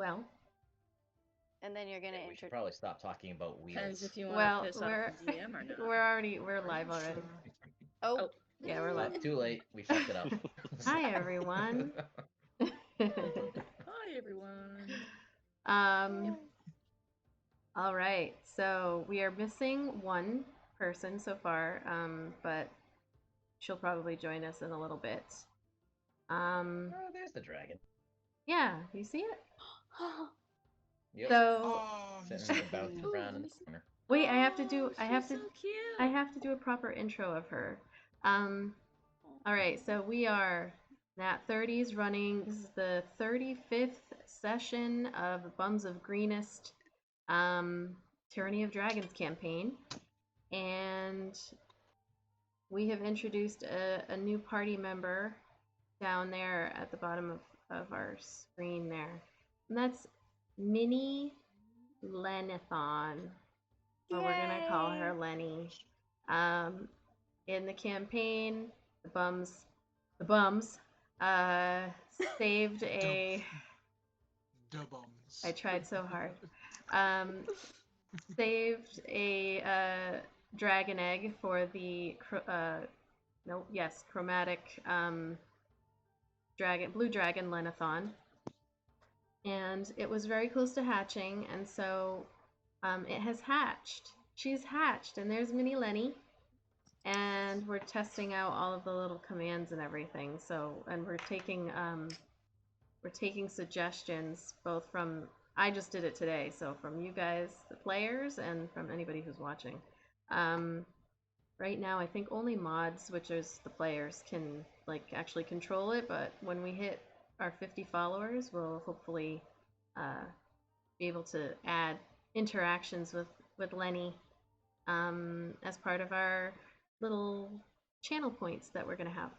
Well, And then you're gonna We should probably stop talking about Depends wheels. if you want to piss off we're the DM or not. we're live already. Oh. Yeah, we're live. Too late. We fucked it up. Hi everyone. Hi everyone. All right. So we are missing one person so far, but she'll probably join us in a little bit. Oh, there's the dragon. Yeah, you see it? Yep. So Sitting bouncing around in the corner. wait, I have to do So cute. I have to do a proper intro of her. All right, so we are NAT30s running. This is the 35th session of Bums of Greenest Tyranny of Dragons campaign, and we have introduced a new party member down there at the bottom of our screen there, and that's Mini Lenithon, or we're gonna call her Lenny. In the campaign, the bums saved a. The bums. I tried so hard. Saved a dragon egg for the chromatic blue dragon Lenithon, and it was very close to hatching, and so it has hatched. She's hatched, and there's Mini Lenny. And we're testing out all of the little commands and everything. So, and we're taking suggestions both from, I just did it today, so from you guys, the players, and from anybody who's watching. Right now, I think only mods, which is the players, can like actually control it. But when we hit our 50 followers, we'll hopefully be able to add interactions with Lenny as part of our little channel points that we're going to have.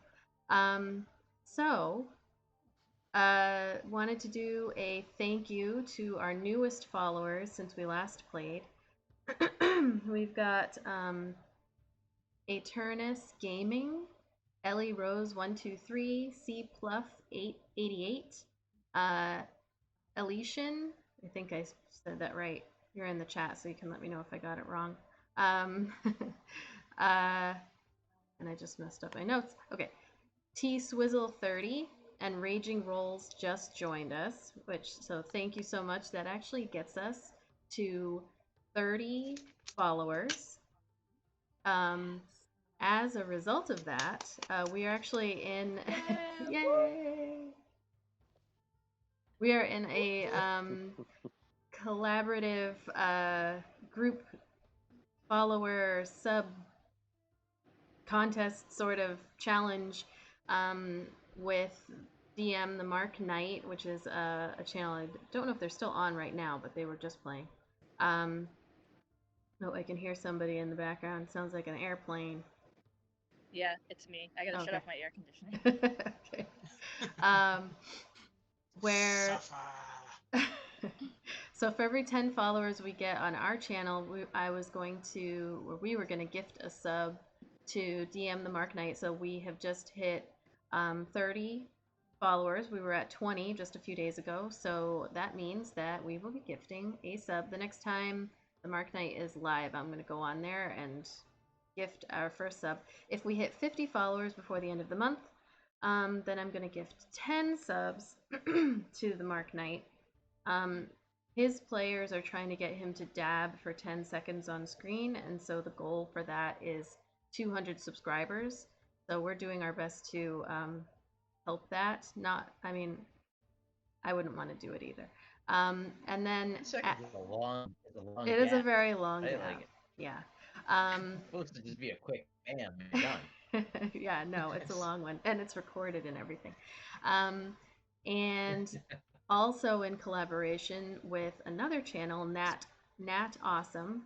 Wanted to do a thank you to our newest followers since we last played. We've got Eternus Gaming, Ellie Rose 123, C Pluff 888, Elysian, I think I said that right. You're in the chat, so you can let me know if I got it wrong. And I just messed up my notes. Okay. T Swizzle 30 and Raging Rolls just joined us, so thank you so much. That actually gets us to 30 followers. As a result of that, we are actually in yay! We are in a collaborative group follower sub contest sort of challenge with DM the Mark Knight, which is a channel. I don't know if they're still on right now, but they were just playing. Oh, I can hear somebody in the background. Sounds like an airplane. Yeah, it's me. I gotta shut off my air conditioning. Okay. Where so for every 10 followers we get on our channel, we were going to gift a sub to DM the Mark Knight. So we have just hit 30 followers. We were at 20 just a few days ago. So that means that we will be gifting a sub. The next time the Mark Knight is live, I'm going to go on there and gift our first sub. If we hit 50 followers before the end of the month, then I'm going to gift 10 subs to the Mark Knight. His players are trying to get him to dab for 10 seconds on screen, and so the goal for that is 200 subscribers. So we're doing our best to help that. I wouldn't want to do it either. And then it is a very long gap. Like it. Yeah. It's supposed to just be a quick bam, you're done. Yeah, no, it's a long one, and it's recorded and everything. And also in collaboration with another channel, Nat Awesome.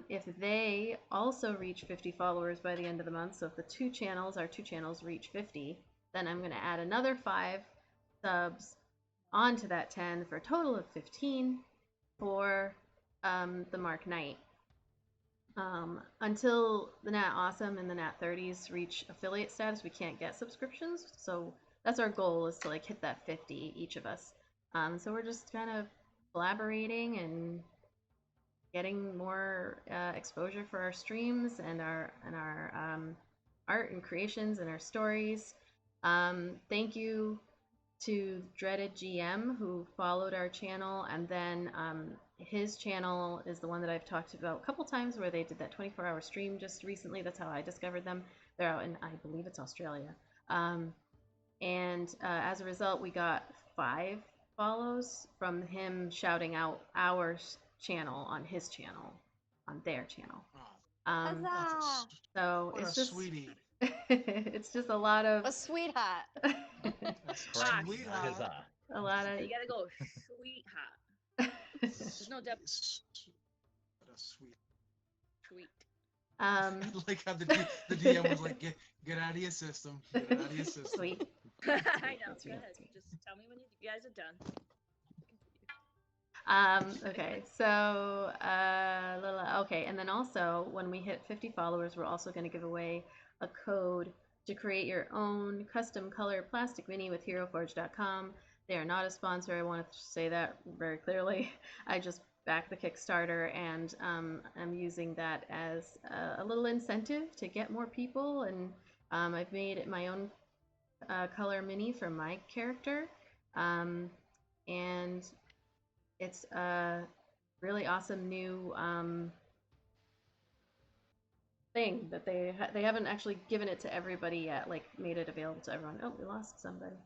If they also reach 50 followers by the end of the month, so if our two channels reach 50, then I'm going to add another 5 subs onto that 10 for a total of 15 for the Mark Knight. Until the Nat Awesome and the NAT30s reach affiliate status, we can't get subscriptions. So that's our goal, is to like hit that 50 each of us. So we're just kind of collaborating and getting more exposure for our streams and our art and creations and our stories. Thank you to Dreaded GM who followed our channel, and then his channel is the one that I've talked about a couple times where they did that 24-hour stream just recently. That's how I discovered them. They're out in, I believe it's Australia. And as a result, we got 5 follows from him shouting out our channel on his channel, on their channel. Oh, Huzzah! So what it's a just sweetie. it's just a lot of A sweetheart. Fuck. Sweetheart. Huzzah. a lot of You gotta go sweetheart. There's no depth. What a sweet. Tweet. I like how the DM was like, get out of your system. Get out of your system. sweet. I know. That's Go real ahead. sweet. Just tell me when you guys are done. Okay, so okay, and then also when we hit 50 followers, we're also going to give away a code to create your own custom color plastic mini with HeroForge.com. They are not a sponsor. I wanted to say that very clearly. I just backed the Kickstarter, and I'm using that as a little incentive to get more people. And I've made my own color mini for my character, and it's a really awesome new thing that they haven't actually given it to everybody yet, like made it available to everyone. Oh, we lost somebody.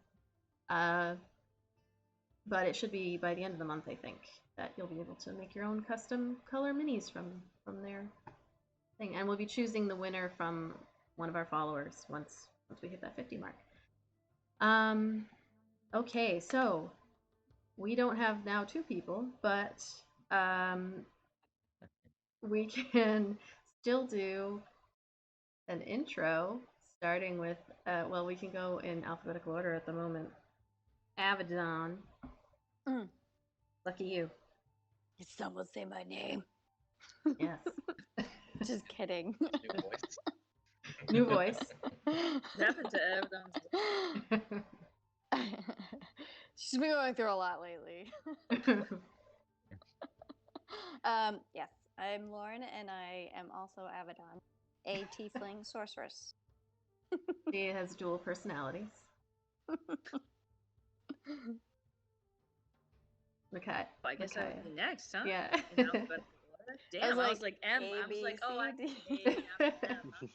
But it should be by the end of the month, I think, that you'll be able to make your own custom color minis from their thing, and we'll be choosing the winner from one of our followers once we hit that 50 mark. Okay, so we don't have now 2 people, but we can still do an intro, starting with, well, we can go in alphabetical order at the moment. Avedon. Mm. Lucky you. Did someone say my name? Yes. Just kidding. New voice. New voice. What happened to everyone's? She's been going through a lot lately. Yes, I'm Lauren, and I am also Avedon, a tiefling sorceress. She has dual personalities. Okay. I guess I would be next, huh? Yeah. In alphabetical order? Damn, I was like M. A, I was B, like, oh, I C, can D. A, I'm M. I'm fine.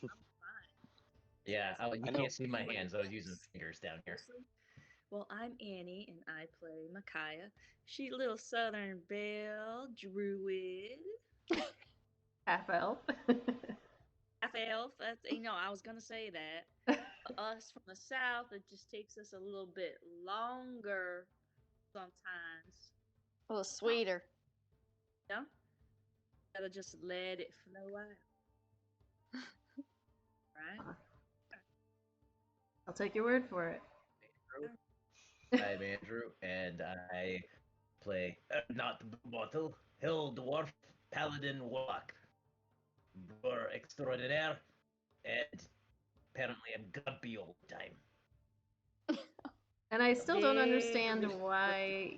Yeah, you I know. can't see my hands. I was using fingers down here. Well, I'm Annie, and I play Micaiah. She's a little southern belle, druid, Half elf. half elf. That's, I was gonna say that. Us from the south, it just takes us a little bit longer sometimes. A little sweeter. Yeah, gotta just let it flow out. Right? I'll take your word for it. I'm Andrew, and I play not the bottle, hill dwarf, paladin, warlock, brewer extraordinaire, and apparently I'm grumpy all the time. And I still don't understand Very why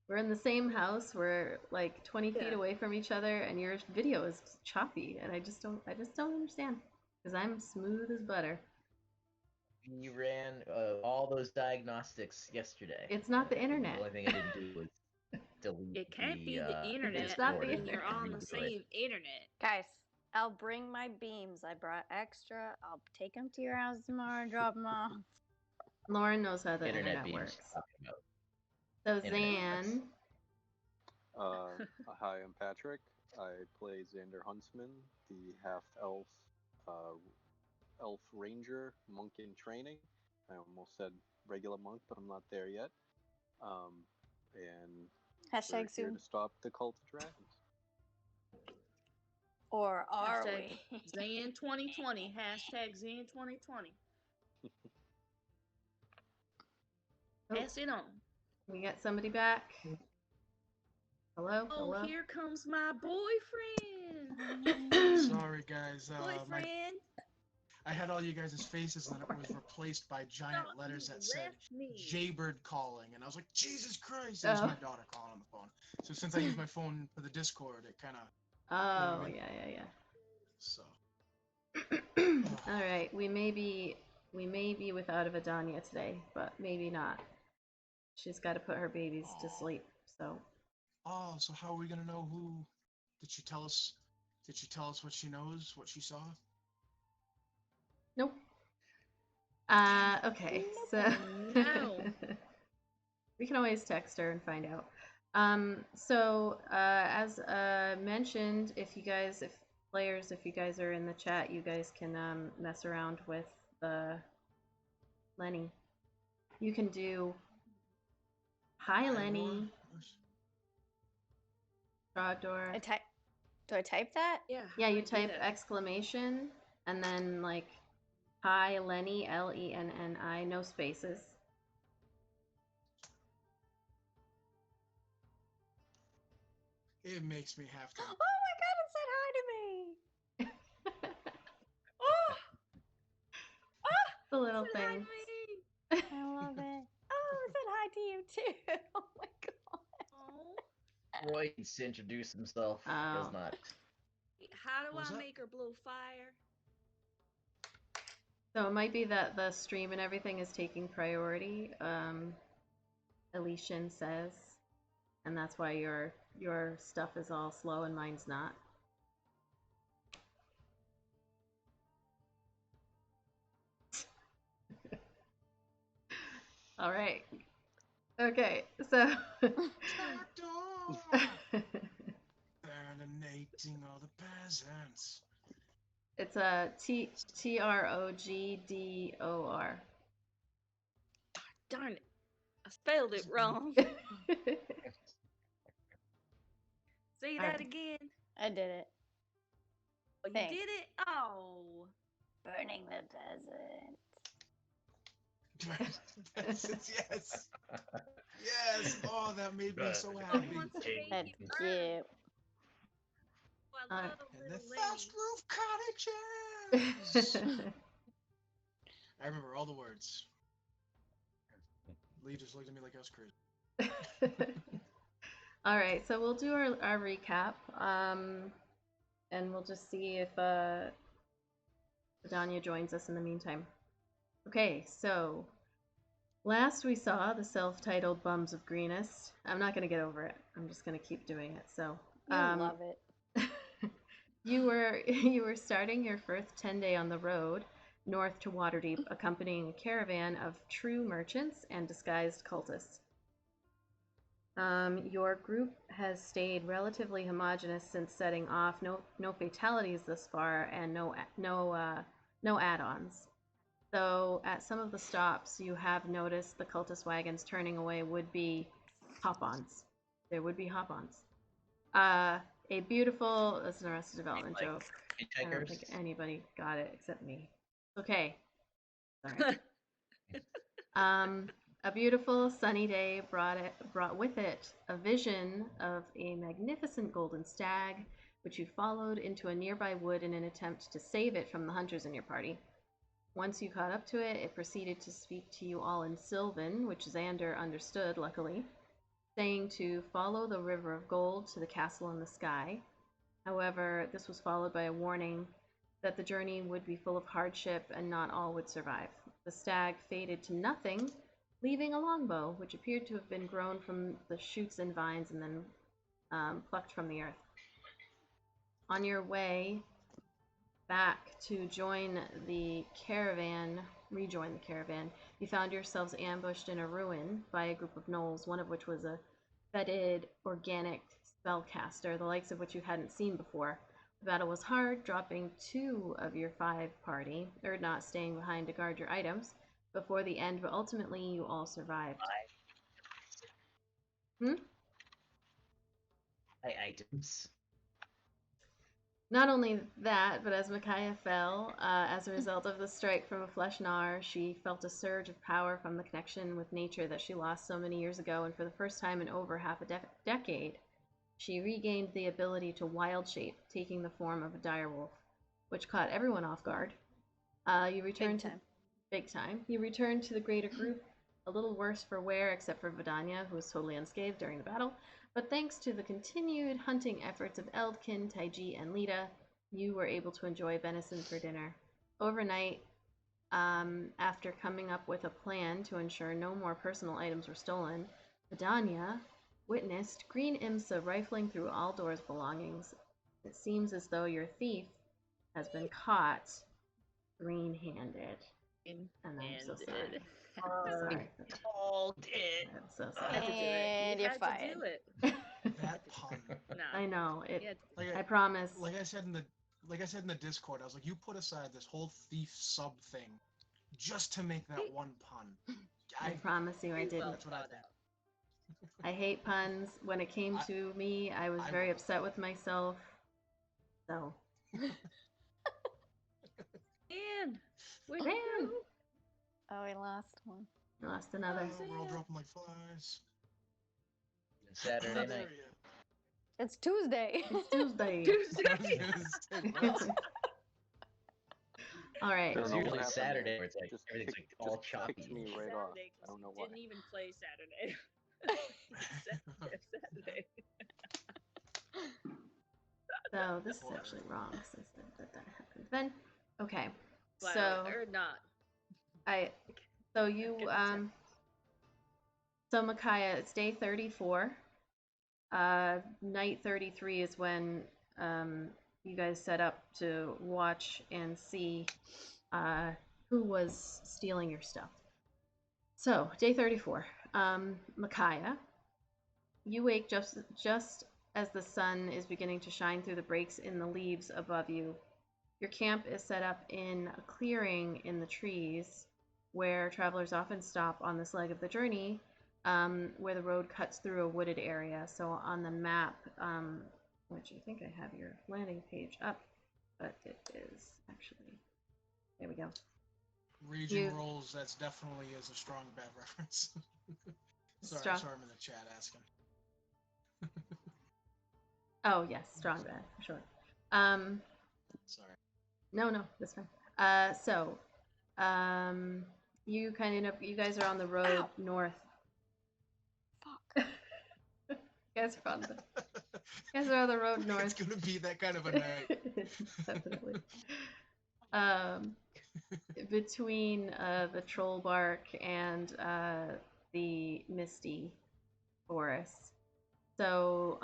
we're in the same house, we're like 20 feet Yeah. away from each other, and your video is choppy, and I just don't understand, because I'm smooth as butter. We ran all those diagnostics yesterday. It's not the The internet. only thing I didn't do was delete It can't be the internet It's not the when you're internet. on the Redo it. same internet. Guys, I'll bring my beams. I brought extra. I'll take them to your house tomorrow and drop them off. Lauren knows how the Internet internet beams. works. Talking about. So Internet Zan, Hi, I'm Patrick. I play Xander Huntsman, the half-elf elf ranger monk in training. I almost said regular monk, but I'm not there yet. And we're Hashtag here soon. to stop the cult of dragons. Or are Hashtag we? Zan 2020. Hashtag Zan 2020. Oh. Pass it on. we got somebody back. Hello? Oh, Hello? here comes my boyfriend. Sorry, guys. Boyfriend. I had all you guys' faces, and then it was replaced by giant No, letters you that said left me. Jaybird calling, and I was like, Jesus Christ! It was Oh. my daughter calling on the phone. So since I use my phone for the Discord, it kind of, Oh, I mean? yeah. so. All right, we may be without a Vidania today, but maybe not. She's got to put her babies to sleep. So. Oh, so how are we gonna know who? Did she tell us? Did she tell us what she knows? What she saw? Nope. Okay, so No. we can always text her and find out. As mentioned, if you guys are in the chat, you guys can mess around with the Lenny. You can do hi Lenny, Trogdor. Do I type that? Yeah. Yeah, how you do type that? exclamation and then like hi Lenny, Lenni, no spaces. It makes me have to. Oh my god, it said hi to me! Oh, The little it said hi to things. me. I love it. Oh, it said hi to you too. Oh my god. Oh. Roy needs to introduce himself. He Oh. does not. How do What was I that? make her blow fire? So it might be that the stream and everything is taking priority, Elysian says, and that's why your stuff is all slow and mine's not. All right. Okay, so Terminating all the peasants. it's a Trogdor. Darn it. I spelled it wrong. Say that Alright. again. I did it. Oh, you Thanks. did it? Oh. Burning the peasant. Peasants, yes. Yes. Oh, that made me so Oh, happy. he wants to make That's you burn. cute. Oh, I Alright. love And the little thatched Lenny. roof cottages. I remember all the words. Lee just looked at me like I was crazy. All right, so we'll do our recap, and we'll just see if Danya joins us in the meantime. Okay, so last we saw the self-titled Bums of Greenest. I'm not gonna get over it. I'm just gonna keep doing it. So You love it. you were starting your first 10-day on the road north to Waterdeep, accompanying a caravan of true merchants and disguised cultists. Your group has stayed relatively homogenous since setting off. No fatalities thus far, and no add-ons. Though at some of the stops, you have noticed the cultist wagons turning away would be hop-ons. There would be hop-ons. A beautiful. That's an Arrested Development joke. I don't Hitchhikers. think anybody got it except me. Okay. Sorry. A beautiful sunny day brought with it a vision of a magnificent golden stag, which you followed into a nearby wood in an attempt to save it from the hunters in your party. Once you caught up to it, it proceeded to speak to you all in Sylvan, which Xander understood, luckily, saying to follow the river of gold to the castle in the sky. However, this was followed by a warning that the journey would be full of hardship and not all would survive. The stag faded to nothing, leaving a longbow, which appeared to have been grown from the shoots and vines and then plucked from the earth. On your way back to rejoin the caravan, you found yourselves ambushed in a ruin by a group of gnolls, one of which was a fetid, organic spellcaster, the likes of which you hadn't seen before. The battle was hard, dropping 2 of your 5 party, not staying behind to guard your items before the end, but ultimately you all survived. Items. Not only that, but as Micaiah fell, as a result of the strike from a flesh gnawer, she felt a surge of power from the connection with nature that she lost so many years ago, and for the first time in over half a decade, she regained the ability to wild shape, taking the form of a direwolf, which caught everyone off guard. You return Big to time. big time. You return to the greater group, a little worse for wear, except for Vidania, who was totally unscathed during the battle. But thanks to the continued hunting efforts of Eldkin, Taiji, and Lita, you were able to enjoy venison for dinner. Overnight, after coming up with a plan to ensure no more personal items were stolen, Vidania witnessed Green Imsa rifling through all Door's belongings. It seems as though your thief has been caught green-handed. And I'm so sorry. Sorry. Called it. I'm so You had to sorry. do it. And You you're had fired. to do it. That pun. Nah. I know it. You had to- Like I promise. like I said in the Discord, I was like, you put aside this whole thief sub thing just to make that one pun. I promise you, I Well didn't. That's what I thought think. out. I hate puns. When it came to me, I was I very will. upset with myself. So, Man, where'd Man. you go? Oh, we lost one. I lost another. Oh, we're all dropping like flies. Saturday There night. he is. It's Tuesday. It's Tuesday. All right. I don't It's know what usually happened Saturday there. where it's like Just everything's kicked- like all just choppy. kicked me right off. Saturday, I 'cause don't know you why. didn't even play Saturday. Saturday. So this is actually wrong. So I said that happened then. Okay. Well, So or not. so you Get the tip. so Micaiah, it's day 34. Night 33 is when you guys set up to watch and see who was stealing your stuff. So, day 34. Micaiah, you wake just as the sun is beginning to shine through the breaks in the leaves above you. Your camp is set up in a clearing in the trees where travelers often stop on this leg of the journey, where the road cuts through a wooded area. So on the map, which I think I have your landing page up, but it is actually, there we go. Raging You- Rolls, that's definitely is a strong bad reference. sorry, Strong- sorry, I'm in the chat asking. Oh yes, strong bad, for sure. Sorry. No, that's fine. So, you guys are on the road Ow. north. Fuck. You guys are on the road north. It's gonna be that kind of a night. Definitely. Between the troll bark and the misty forest. So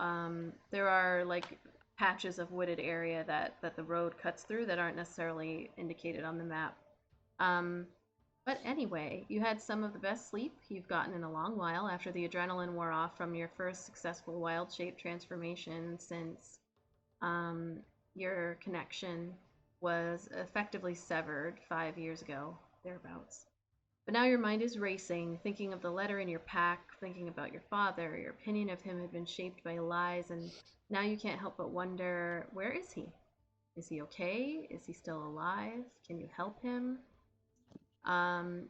there are like patches of wooded area that the road cuts through that aren't necessarily indicated on the map. But anyway, you had some of the best sleep you've gotten in a long while after the adrenaline wore off from your first successful wild shape transformation since your connection was effectively severed 5 years ago, thereabouts. But now your mind is racing, thinking of the letter in your pack, thinking about your father. Your opinion of him had been shaped by lies, and now you can't help but wonder, where is he? Is he okay? Is he still alive? Can you help him?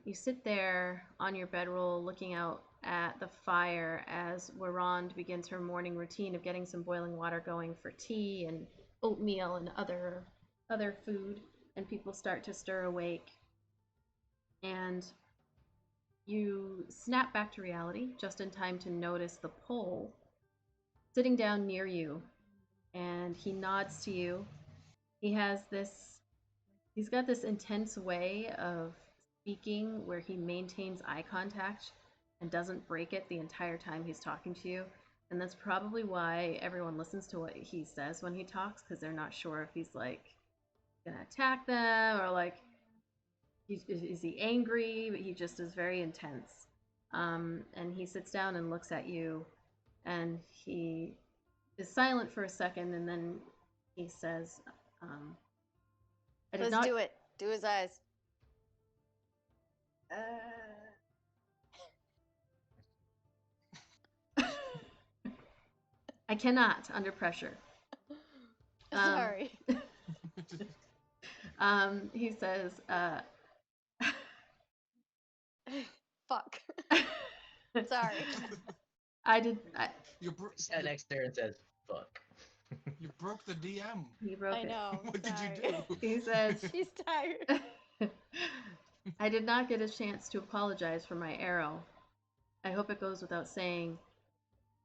You sit there on your bedroll looking out at the fire as Warand begins her morning routine of getting some boiling water going for tea and oatmeal and other food, and people start to stir awake. And you snap back to reality just in time to notice the pole sitting down near you, and he nods to you. He's got this intense way of speaking where he maintains eye contact and doesn't break it the entire time he's talking to you. And that's probably why everyone listens to what he says when he talks, because they're not sure if he's like gonna attack them or like is he angry, but he just is very intense. And he sits down and looks at you, and he is silent for a second, and then he says, I did Let's not do it. Do his eyes. I cannot under pressure. Sorry. He says, Fuck. Sorry. You, bro- Sat next there and says, "Fuck." you broke the DM. He broke I it. know. What did sorry. you do? He says, She's tired. I did not get a chance to apologize for my arrow. I hope it goes without saying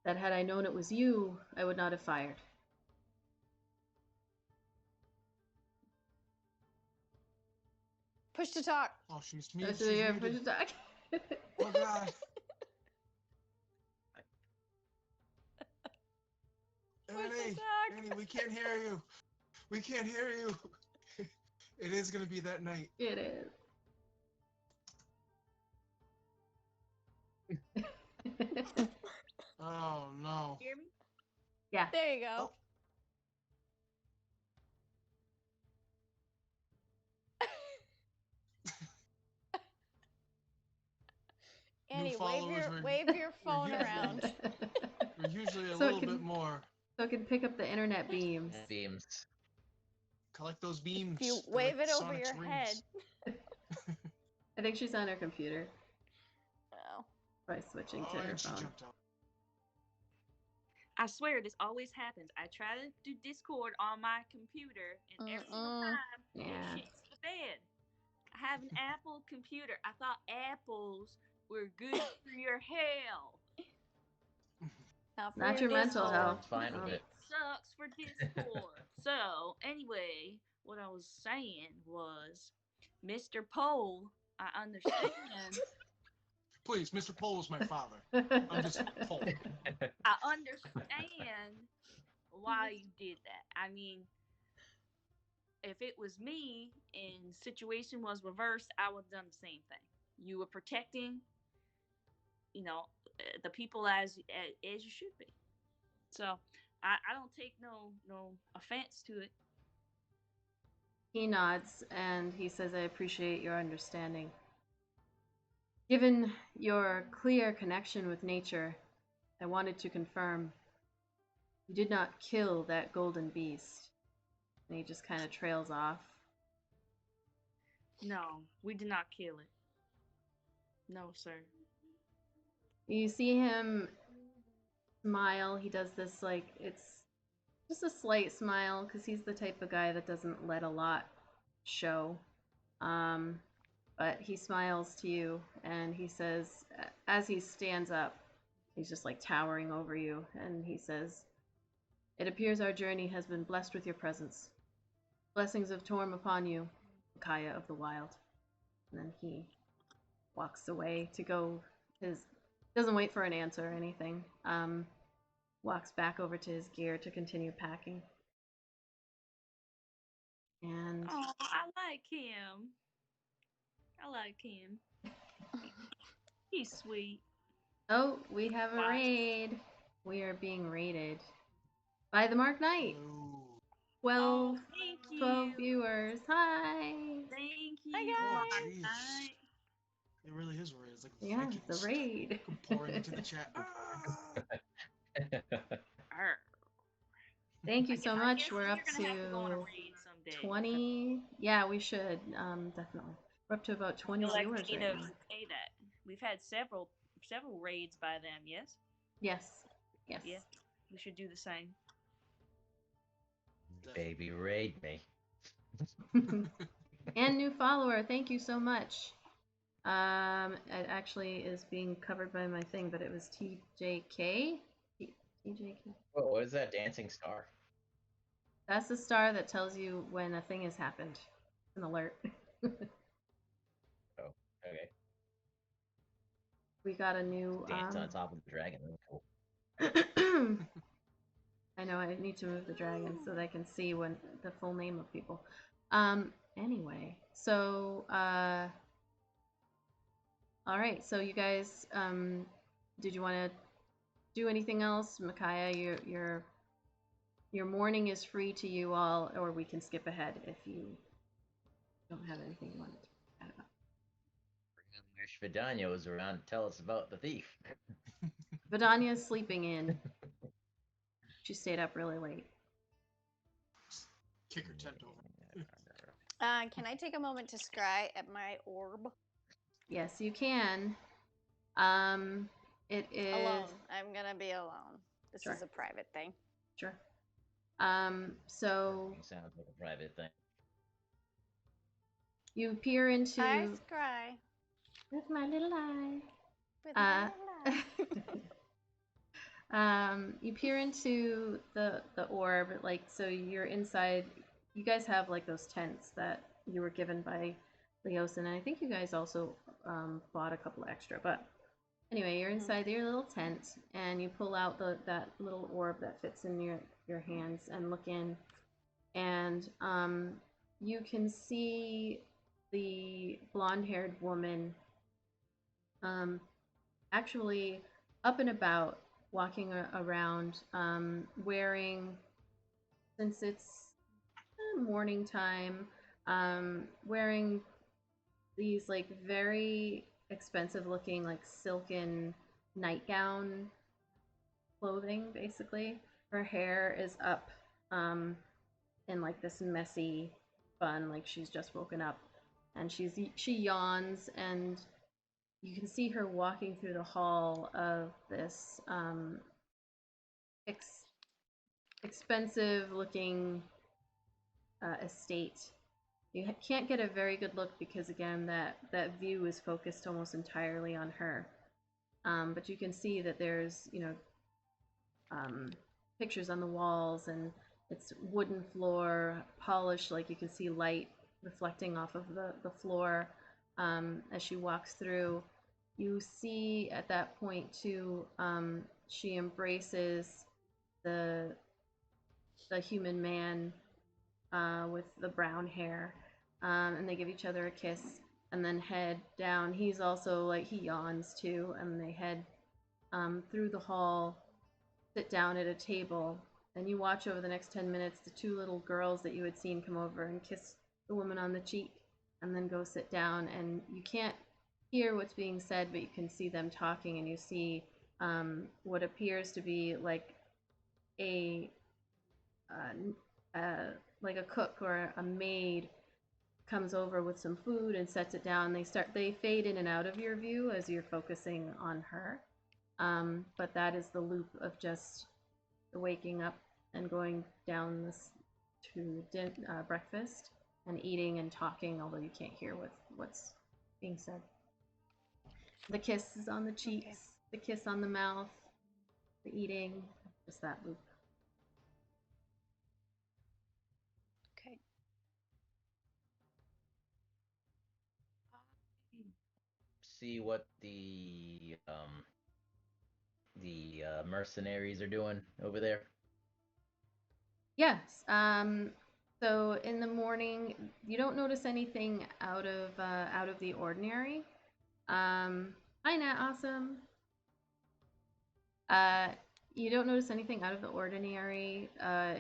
that had I known it was you, I would not have fired. Push to talk. Oh, she's Oh, muted. so She's you're muted. back. Oh God. Push to Annie, talk. Annie, we can't hear you. We can't hear you. It is gonna be that night. It is. Oh no. Hear me? Yeah. There you go. Oh. Annie, New followers wave your phone usually- around. We're usually a So it little can- bit more. So it can pick up the internet beams. Beams. Collect those beams. If you They're wave like it over Sonic's your rings. head. I think she's on her computer Oh. by switching to Oh, her and she phone. jumped out. I swear this always happens. I try to do Discord on my computer, and every single time Yeah. it shits the bed. I have an Apple computer. I thought apples were good for your health. Not your mental Discord. health. It's fine with It it. sucks for Discord. So anyway, what I was saying was, Mr. Pole, I understand. Please, Mr. Pole is my father. I'm just Pole. I understand why you did that. I mean, if it was me and situation was reversed, I would have done the same thing. You were protecting, the people as you should be. So I don't take no offense to it. He nods and he says, I appreciate your understanding. Given your clear connection with nature, I wanted to confirm you did not kill that golden beast. And he just kind of trails off. No, we did not kill it. No, sir. You see him smile. He does this, like, it's just a slight smile because he's the type of guy that doesn't let a lot show. But he smiles to you and he says, as he stands up, he's just like towering over you, and he says, it appears our journey has been blessed with your presence. Blessings of Torm upon you, Kaya of the Wild. And then he walks away to go doesn't wait for an answer or anything. Walks back over to his gear to continue packing. And Oh, I like him. He's sweet. oh, we have a Wow. raid. We are being raided by the Mark Knight. No. 12, Thank you. 12 viewers. Hi. Thank you. Hi, Oh, guys. jeez. Hi. It really is a raid. It's like Yeah, Vikings it's a raid. come pouring into the chat. Ah! Arr. Thank you I so guess much. We're you're up gonna have to go on a to raid someday. 20. Yeah, we should. Definitely. We're up to about 20 I feel like viewers we need right to now. say that. We've had several raids by them, yes? Yes. Yes. Yeah. We should do the same. Baby, raid me. And new follower. Thank you so much. It actually is being covered by my thing, but it was TJK. TJK. Oh, what is that dancing star? That's the star that tells you when a thing has happened. An alert. Oh, okay. We got a new. Dance on top of the dragon. That's cool. I know I need to move the dragon so that I can see when the full name of people. Anyway, so all right. So you guys, did you want to do anything else, Micaiah? Your morning is free to you all, or we can skip ahead if you don't have anything you want to add about. I wish Vidania was around to tell us about the thief. Vidania's sleeping in. She stayed up really late. Kick her tent over. Can I take a moment to scry at my orb? Yes, you can. It is Alone. I'm gonna be alone. This Sure. is a private thing. Sure. So Sounds like a private thing. You peer I into scry with my little eye. with my little eye. You peer into the orb, like so you're inside. You guys have like those tents that you were given by Leosin, and I think you guys also bought a couple extra. But anyway, you're inside your little tent, and you pull out that little orb that fits in your hands and look in, and you can see the blonde-haired woman actually up and about, walking around, wearing, since it's morning time, wearing these like very expensive looking like silken nightgown clothing basically. Her hair is up in like this messy bun, like she's just woken up, and she yawns, and you can see her walking through the hall of this expensive looking estate. You can't get a very good look because again that view is focused almost entirely on her. But you can see that there's pictures on the walls, and it's wooden floor, polished, like you can see light reflecting off of the floor as she walks through. You see at that point too, she embraces the human man with the brown hair, and they give each other a kiss and then head down. He's also like, he yawns too, and they head through the hall, sit down at a table, and you watch over the next 10 minutes the two little girls that you had seen come over and kiss the woman on the cheek and then go sit down. And you can't hear what's being said, but you can see them talking, and you see what appears to be like a like a cook or a maid comes over with some food and sets it down. They fade in and out of your view as you're focusing on her. But that is the loop of just waking up and going down this to breakfast and eating and talking, although you can't hear what's being said. The kisses on the cheeks, the kiss on the mouth, the eating, just that loop. Okay. See what the mercenaries are doing over there. Yes. So in the morning, you don't notice anything out of the ordinary. Hi, Nat. Awesome. Uh, you don't notice anything out of the ordinary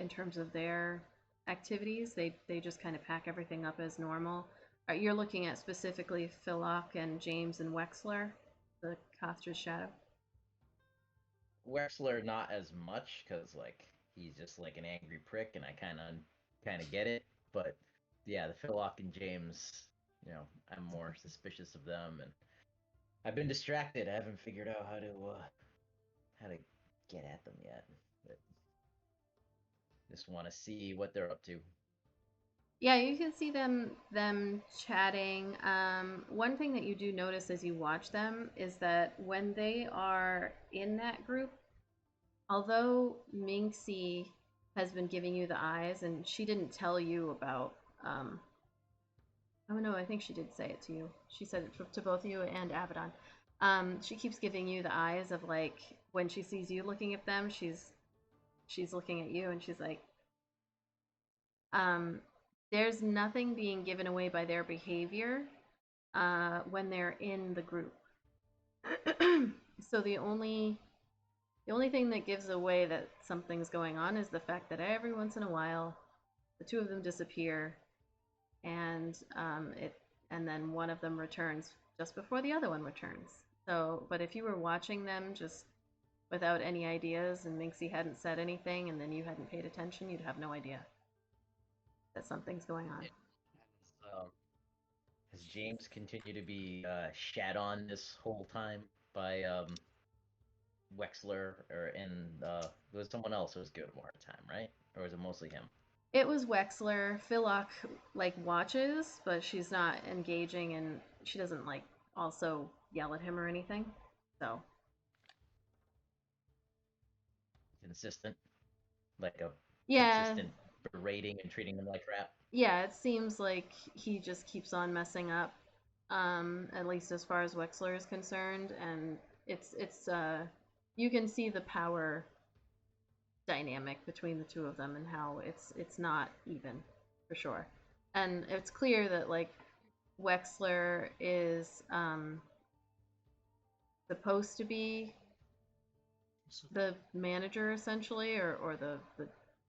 in terms of their activities. They just kind of pack everything up as normal. You're looking at specifically Philok and James and Wexler, the Costra's shadow. Wexler not as much because like he's just like an angry prick, and I kind of get it. But yeah, the Philok and James, I'm more suspicious of them, and I've been distracted. I haven't figured out how to get at them yet. But just want to see what they're up to. Yeah, you can see them chatting. One thing that you do notice as you watch them is that when they are in that group, although Minxie has been giving you the eyes, and she didn't tell you about. Oh no, I think she did say it to you. She said it to both you and Abaddon. She keeps giving you the eyes of like when she sees you looking at them, she's looking at you, and she's like, there's nothing being given away by their behavior when they're in the group. So the only thing that gives away that something's going on is the fact that every once in a while the two of them disappear, and and then one of them returns just before the other one returns. So, but if you were watching them just without any ideas, and Minxie hadn't said anything, and then you hadn't paid attention, you'd have no idea that something's going on. Has James continued to be shat on this whole time by Wexler, or and there was someone else who was giving him a hard time, right? Or was it mostly him? It was Wexler. Philok like watches, but she's not engaging, and she doesn't like also yell at him or anything. So Consistent, like a yeah, consistent berating and treating them like crap. yeah. It seems like he just keeps on messing up. At least as far as Wexler is concerned, and it's you can see the power dynamic between the two of them and how it's not even for sure. And it's clear that like Wexler is supposed to be the manager essentially, or the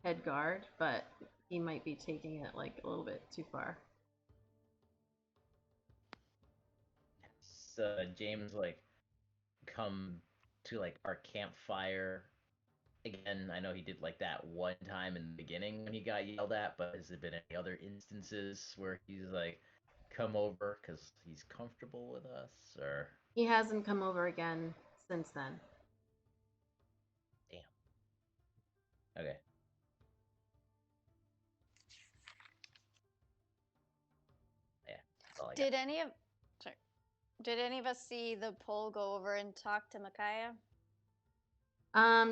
head guard, but he might be taking it like a little bit too far. So James like come to like our campfire again. I know he did like that one time in the beginning when he got yelled at, but has there been any other instances where he's like come over because he's comfortable with us, or He hasn't come over again since then. damn? Okay. Yeah, that's all I got. Did any of us see the pole go over and talk to Micaiah?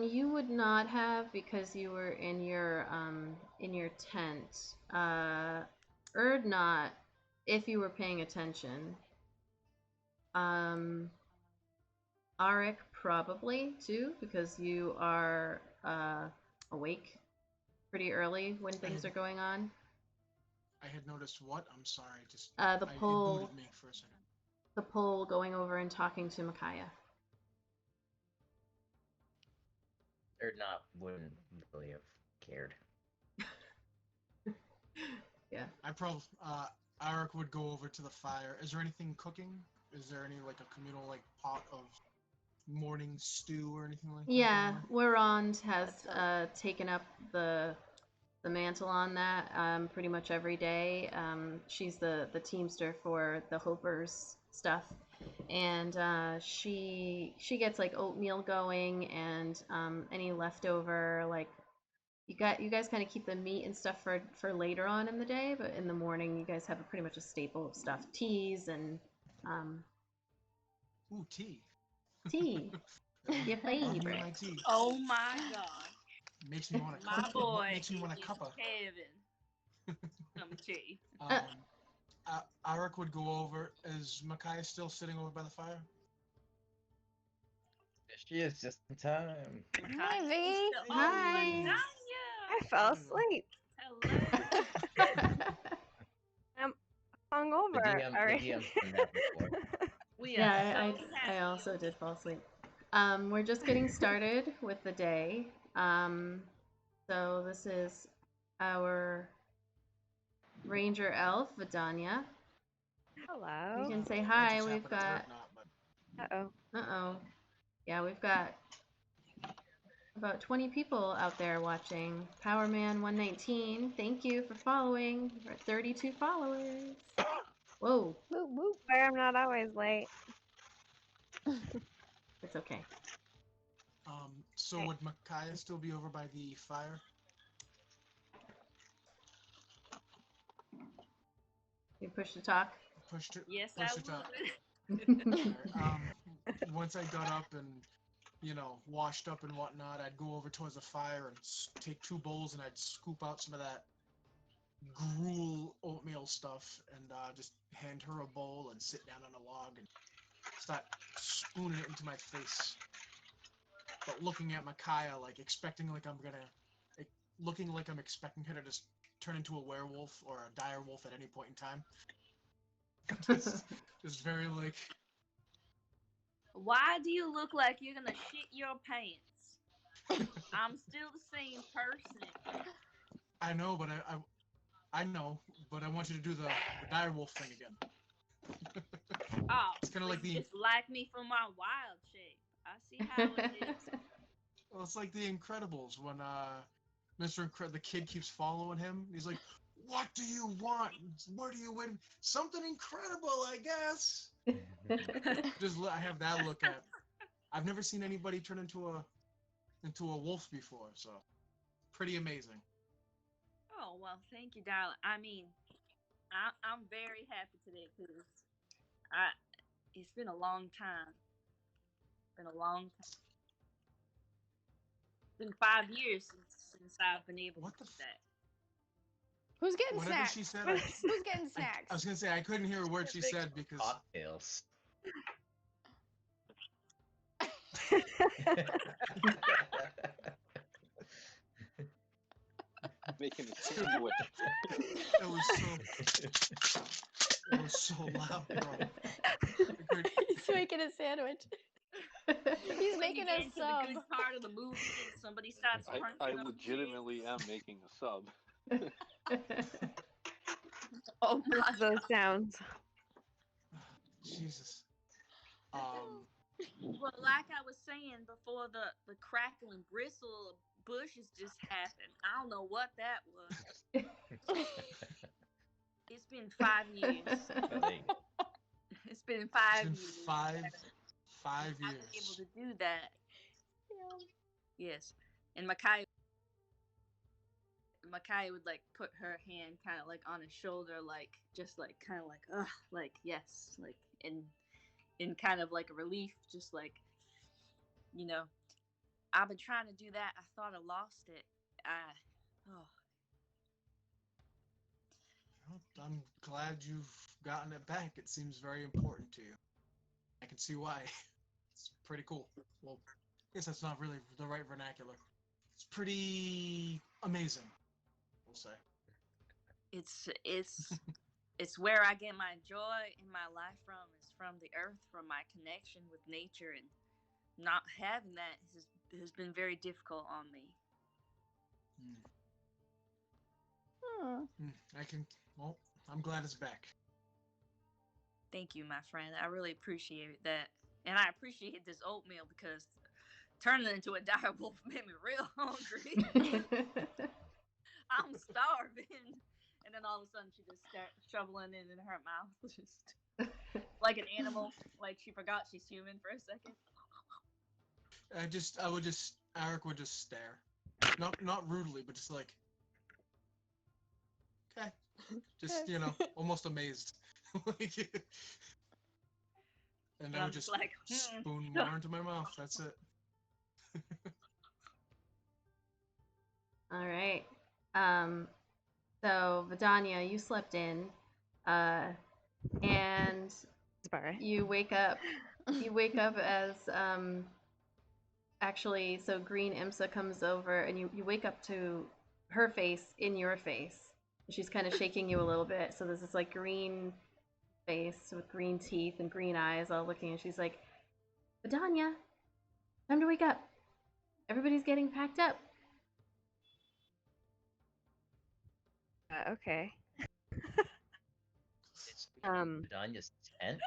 You would not have because you were in your tent. Erd, if you were paying attention. Arik probably too, because you are awake pretty early when things are going on. I had noticed what? I'm sorry, just The it pole, booted me for a second. the pole going over and talking to Micaiah. Or not, wouldn't really have cared. Yeah. I probably Arik would go over to the fire. Is there anything cooking? Is there any like a communal like pot of morning stew or anything like that? Yeah, going Warond has taken up the mantle on that pretty much every day. She's the teamster for the Hopers stuff, and she gets like oatmeal going and any leftover like you guys kind of keep the meat and stuff for later on in the day, but in the morning you guys have pretty much a staple of stuff, teas and Ooh, tea. tea. Your Love me my favorite. tea. Oh my god. Makes me want a My cup. boy Makes me want a is cuppa. Kevin. Some tea. Arik would go over. Is Micaiah still sitting over by the fire? She is just in time. Hi, V. Hi. I fell asleep. Hello. I'm hungover. The DM's done that before. We Yeah, are so I happy. also did fall asleep. We're just getting started with the day. So this is our Ranger Elf, Vidania. You Hello. can say That hi. just We've happened to got. Dreadnought, but Uh-oh. Yeah, we've got about 20 people out there watching. Powerman 119, thank you for following. We're at 32 followers. Whoa, Whoop, whoop. Sorry, I'm not always late. it's okay. So would Micaiah still be over by the fire? You push to talk. Push to Yes, push I to talk. would. Alright, once I got up and washed up and whatnot, I'd go over towards the fire and take 2 bowls and I'd scoop out some of that gruel oatmeal stuff and just hand her a bowl and sit down on a log and start spooning it into my face. But looking at Micaiah, like expecting like I'm gonna, like, looking like I'm expecting her to just turn into a werewolf or a dire wolf at any point in time. Just very like. Why do you look like you're gonna shit your pants? I'm still the same person. I know, but I know, but I want you to do the dire wolf thing again. Oh, It's kind of so like you the. just like me for my wild shape. I see how it is. Well, it's like the Incredibles when the kid keeps following him. He's like, "What do you want? Where do you win? Something incredible, I guess." I have that look at. I've never seen anybody turn into a wolf before, so pretty amazing. Oh well, thank you, darling. I mean, I'm very happy today because I it's been a long time. Been a long time. It's been 5 years since I've been able to What the? do that. Who's getting Whatever snacks? she said, Who's getting I snacks? was gonna say I couldn't hear a word she said because Cocktails. Making a sandwich. it was so loud, bro. He's making a sandwich. He's When making you get a into sub. the good part of the movie and somebody starts I crunching up legitimately cheese. am making a sub. Oh my Those sounds. Jesus. Well, like I was saying before, the crackle and bristle bushes just happened. I don't know what that was. It's been 5 years. It's been five It's been years. five I've been able years. to do that. Yes. And Makai would like put her hand kind of like on his shoulder, like just like kind of like like yes, like in kind of like a relief, just like you know. I've been trying to do that. I thought I lost it. Oh, Well, I'm glad you've gotten it back. It seems very important to you. I can see why. It's pretty cool. Well, I guess that's not really the right vernacular. It's pretty amazing, we'll say. it's where I get my joy in my life from. Is from the earth, from my connection with nature, and not having that has been very difficult on me. I can. Well, I'm glad it's back. Thank you, my friend. I really appreciate that, and I appreciate this oatmeal because turning into a dire wolf made me real hungry. I'm starving. And then all of a sudden she just starts shoveling it in her mouth, just like an animal. Like she forgot she's human for a second. Eric would just stare, not rudely, but just like, okay, just almost amazed, and I would just like, spoon more into my mouth. That's it. All right. So Vidania, you slept in, and That's about right. you wake up. You wake up as actually. So Green Imsa comes over, and you wake up to her face in your face. She's kind of shaking you a little bit. So there's this like green face with green teeth and green eyes, all looking, and she's like, "Vidania, time to wake up. Everybody's getting packed up." Okay. Danya's tent.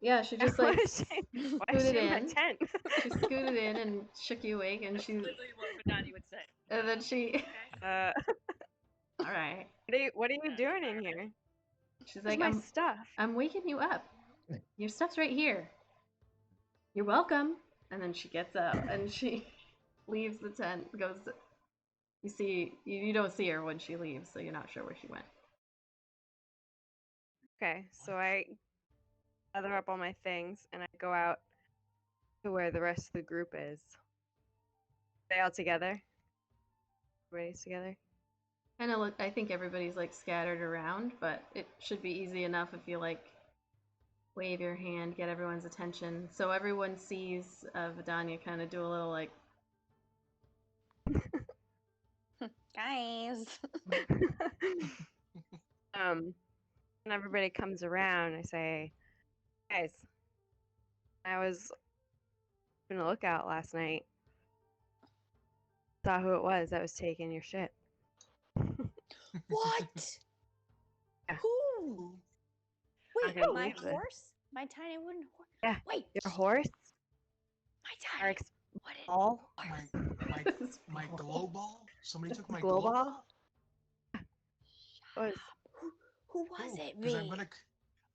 Yeah, she just like Why is she scooted in my in. tent? She scooted in and shook you awake, and That's she, literally what Vidani would say. and then she, Uh, all right. what are you doing in here? She's Where's like, my stuff? I'm waking you up. Your stuff's right here. You're welcome. And then she gets up and she leaves the tent. Goes. You don't see her when she leaves, so you're not sure where she went. Okay, so I gather up all my things and I go out to where the rest of the group is. Are they all together? Everybody's together? Kind of look. I think everybody's like scattered around, but it should be easy enough if you like wave your hand, get everyone's attention. So everyone sees Vidania kind of do a little like, Guys. When everybody comes around, I say, guys, I was on a lookout last night. Saw who it was that was taking your shit. What? Yeah. Who? Wait, gonna my believe this. horse? My tiny wooden horse? Yeah. Wait, Your horse? my tiny. Eric's What is ball? My glow ball. Somebody took my Glow glow ball? ball. Was Who was it? Because Me.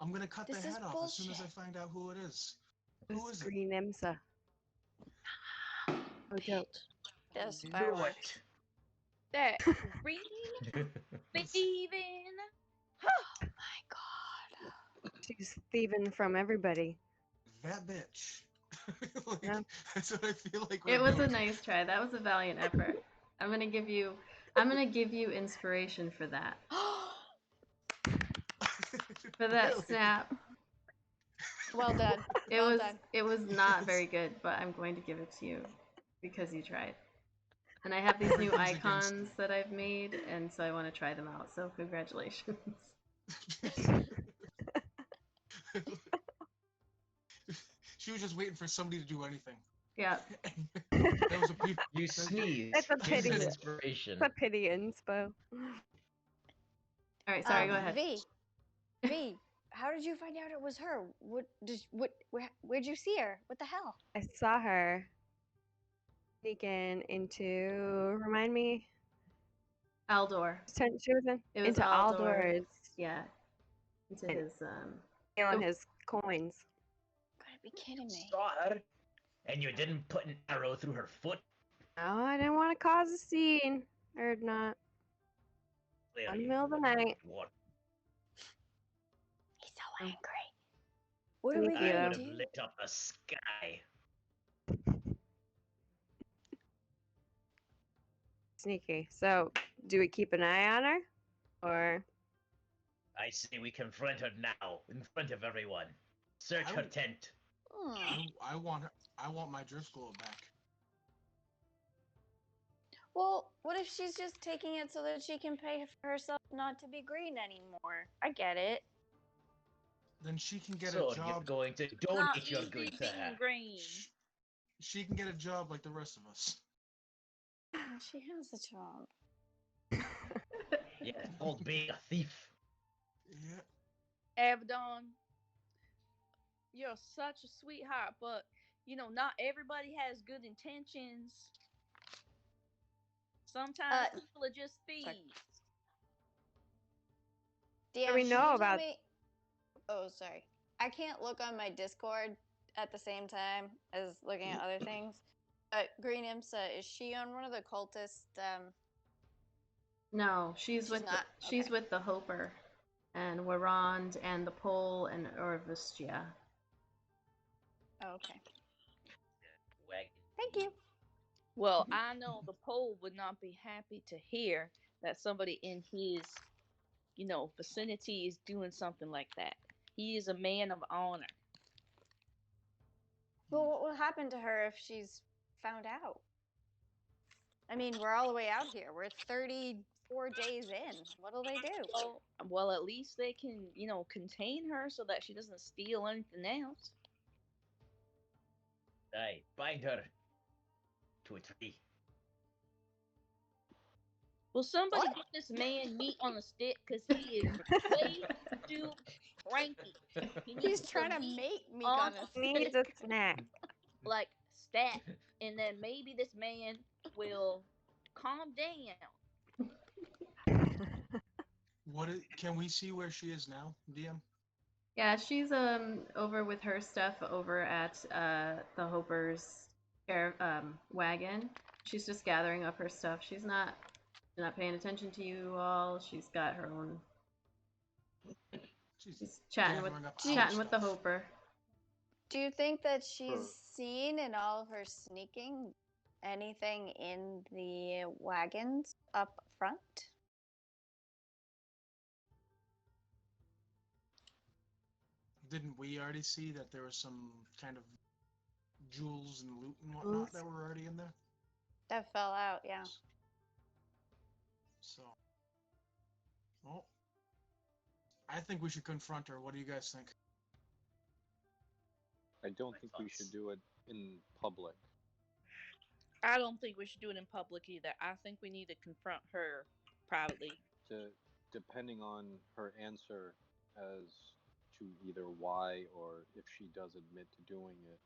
I'm gonna cut This their is head off as soon as I bullshit. find out who it is. it Who was is it? Green Imsa. No joke. This Knew fireworks. it. That green thieving. Oh my god. She's thieving from everybody. That bitch. Like, Yeah. that's what I feel like It we're was a doing. nice try. That was a valiant effort. I'm gonna give you inspiration for that. For that Really? snap. Well done. It Well was done. it was not Yes. very good, but I'm going to give it to you because you tried. And I have these new Everything's against icons that I've made, and so I want to try them out. So congratulations. She was just waiting for somebody to do anything. Yeah. That was a peep. You sneeze. It's a Give pity. some It's inspiration. a pity inspo. All right. Sorry. Go ahead. V, how did you find out it was her? Where'd you see her? What the hell? I saw her sneaking into. Remind me. Aldor. She was It was into Aldor. Aldor's, Yeah. Into And- his stealing his coins. Gotta be kidding me. Saw her, and you didn't put an arrow through her foot. No, I didn't want to cause a scene. Or not. In the middle of the night. What? He's so angry. What are we Sneaky, I gonna would though. have do? lit up the sky. Sneaky. So, do we keep an eye on her? Or. I say we confront her now, in front of everyone. Search I her would- tent. I want her. I want my drift globe back. Well, what if she's just taking it so that she can pay for herself not to be green anymore? I get it. Then she can get So a you're job. going to Not donate your easy goods to being her. green. She can get a job like the rest of us. She has a job. Yeah, it's called being a thief. Yeah. Abaddon, you're such a sweetheart, but not everybody has good intentions. Sometimes people are just thieves. DM, we can know you about- tell me? Oh, sorry. I can't look on my Discord at the same time as looking at other things. But Green Imsa, is she on one of the cultist? No, she's with not? she's Okay. with the Hoper and Warand and the Pole and Orvistia. Oh, okay. Wagon. Thank you. Well, I know the Pole would not be happy to hear that somebody in his, vicinity is doing something like that. He is a man of honor. Well, what will happen to her if she's found out? I mean, we're all the way out here. We're 34 days in. What'll they do? Well, at least they can, contain her so that she doesn't steal anything else. Aye, bind her to a tree. Will somebody What? get this man meat on a stick? Because he is way too cranky. He needs He's trying to some meat make me on gonna. a Needs a snack. like stat, and then maybe this man will calm down. Can we see where she is now, DM? Yeah, she's over with her stuff over at the Hoper's wagon. She's just gathering up her stuff. She's not paying attention to you all. She's got her own. She's chatting with gathering up the stuff. Hoper. Do you think that she's seen in all of her sneaking anything in the wagons up front? Didn't we already see that there was some kind of jewels and loot and whatnot that were already in there? That fell out, yeah. So, well, I think we should confront her. What do you guys think? I don't think we should do it in public. I don't think we should do it in public either. I think we need to confront her privately. Depending on her answer as to either why or if she does admit to doing it,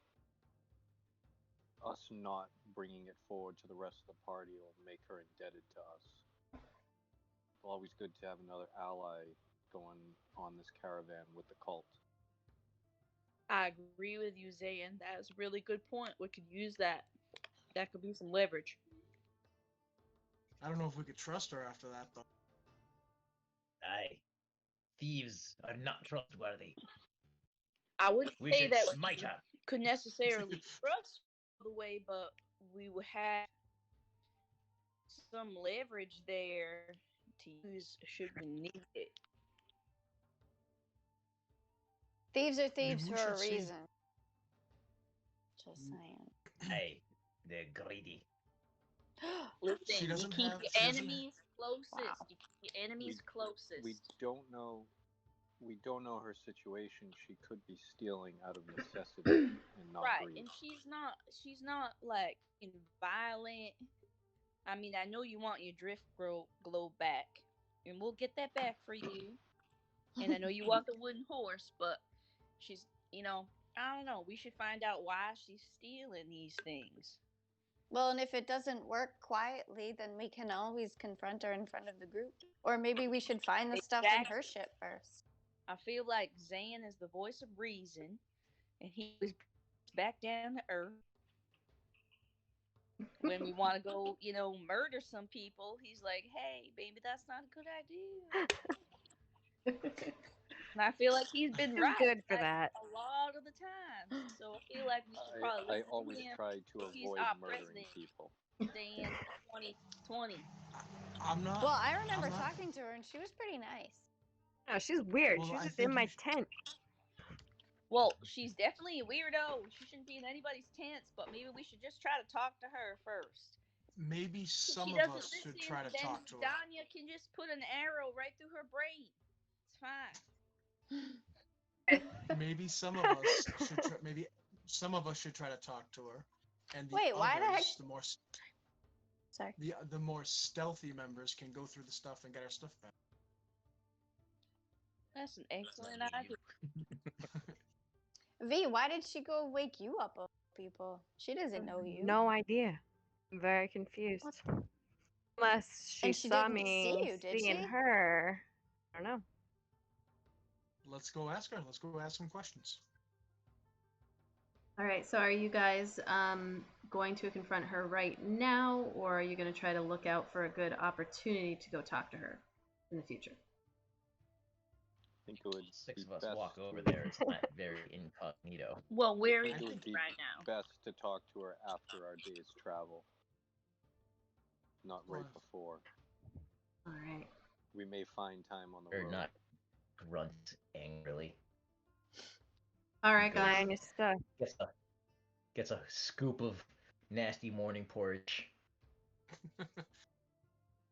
us not bringing it forward to the rest of the party will make her indebted to us. It's always good to have another ally going on this caravan with the cult. I agree with you, Zayn. That's a really good point. We could use that. That could be some leverage. I don't know if we could trust her after that, though. Aye. Thieves are not trustworthy. I wouldn't We say should that smite her. could necessarily trust the way, but we would have some leverage there to use should we need it. Thieves are Maybe thieves we for a should see. reason. Just saying. Aye. They're greedy. Listen, She you doesn't keep have- your she doesn't- enemies closest. Wow. You keep your enemies closest. We don't know. We don't know her situation. She could be stealing out of necessity and not Right, greed. and she's not like violent. I mean, I know you want your drift glow back, and we'll get that back for you. And I know you want the wooden horse, but she's, I don't know. We should find out why she's stealing these things. Well, and if it doesn't work quietly, then we can always confront her in front of the group. Or maybe we should find the stuff in her ship first. I feel like Zan is the voice of reason, and he was back down to earth. When we want to go, murder some people, he's like, "Hey, baby, that's not a good idea." And I feel like he's been He's right good for like, that. a lot of the time. So I feel like we should probably I listen always to him. try to He's avoid our murdering president. people. Dan 2020. I'm not. Well, I remember I'm not- talking to her, and she was pretty nice. No, she's weird. Well, She was I just think in my you should- tent. Well, she's definitely a weirdo. She shouldn't be in anybody's tents, but maybe we should just try to talk to her first. Maybe If some she of doesn't us should listen, try to then talk to her. Danya can just put an arrow right through her brain. It's fine. Maybe some of us should. Maybe some of us should try to talk to her. And the Wait, why the heck- others, Sorry. the more stealthy members can go through the stuff and get our stuff back. That's an excellent Not me, idea. V, why did she go wake you up, of people? She doesn't know you. No idea. I'm very confused. Unless she And she saw didn't see me you, did seeing she? her. I don't know. Let's go ask her. Let's go ask some questions. All right, so are you guys going to confront her right now, or are you going to try to look out for a good opportunity to go talk to her in the future? I think it would Six be of us best walk over to- there. It's not very incognito. Well, where I is think it it would be right now? best to talk to her after our day's travel, not right Right. before. All right. We may find time on the Or road. not grunt angrily. All right, Good. Buying guys. his stuff. Gets a scoop of nasty morning porridge.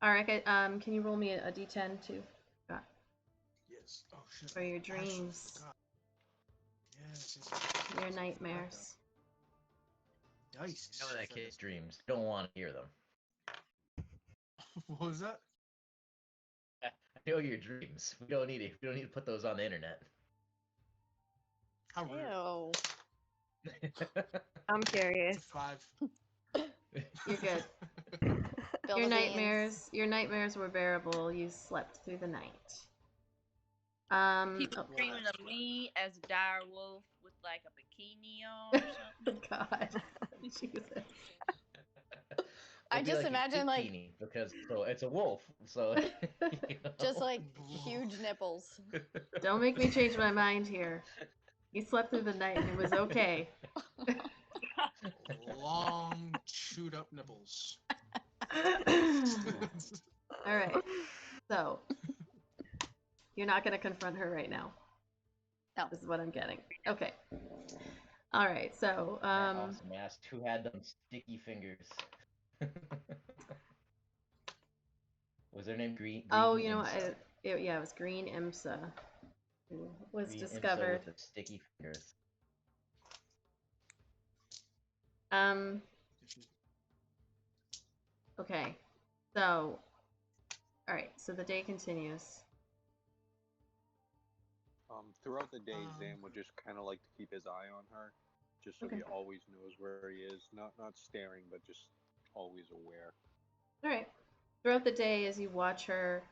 All right, guys, can you roll me a d10 too? Yes. Oh shit. For your I actually dreams. forgot. Yes. Your nightmares. Nice. You know that kid's dreams. Don't want to hear them. What was that? I know your dreams. We don't need it. We don't need to put those on the internet. How rude. Ew. I'm It's curious. a 5. You're good. Spill Your the beans. nightmares were bearable. You slept through the night. People Oh, dreaming of me as a dire wolf with like a bikini on or something. God. Jesus. I It'd be just like a imagine, like- bikini, because so it's a wolf. So you know. Just like huge nipples. Don't make me change my mind here. You slept through the night and it was okay. Long, chewed up nipples. All right. So, you're not going to confront her right now. No. This is what I'm getting. Okay. All right. So, That awesome asked who had them sticky fingers. Was their name Green? oh, Green you know, Imsa? yeah, it was Green Imsa who was Green Imsa discovered. with the sticky fingers. Okay. So, all right. So the day continues. Throughout the day, Um, Zam would just kind of like to keep his eye on her, just so Okay. he always knows where he is. Not staring, but just always aware. All right. Throughout the day, as you watch her,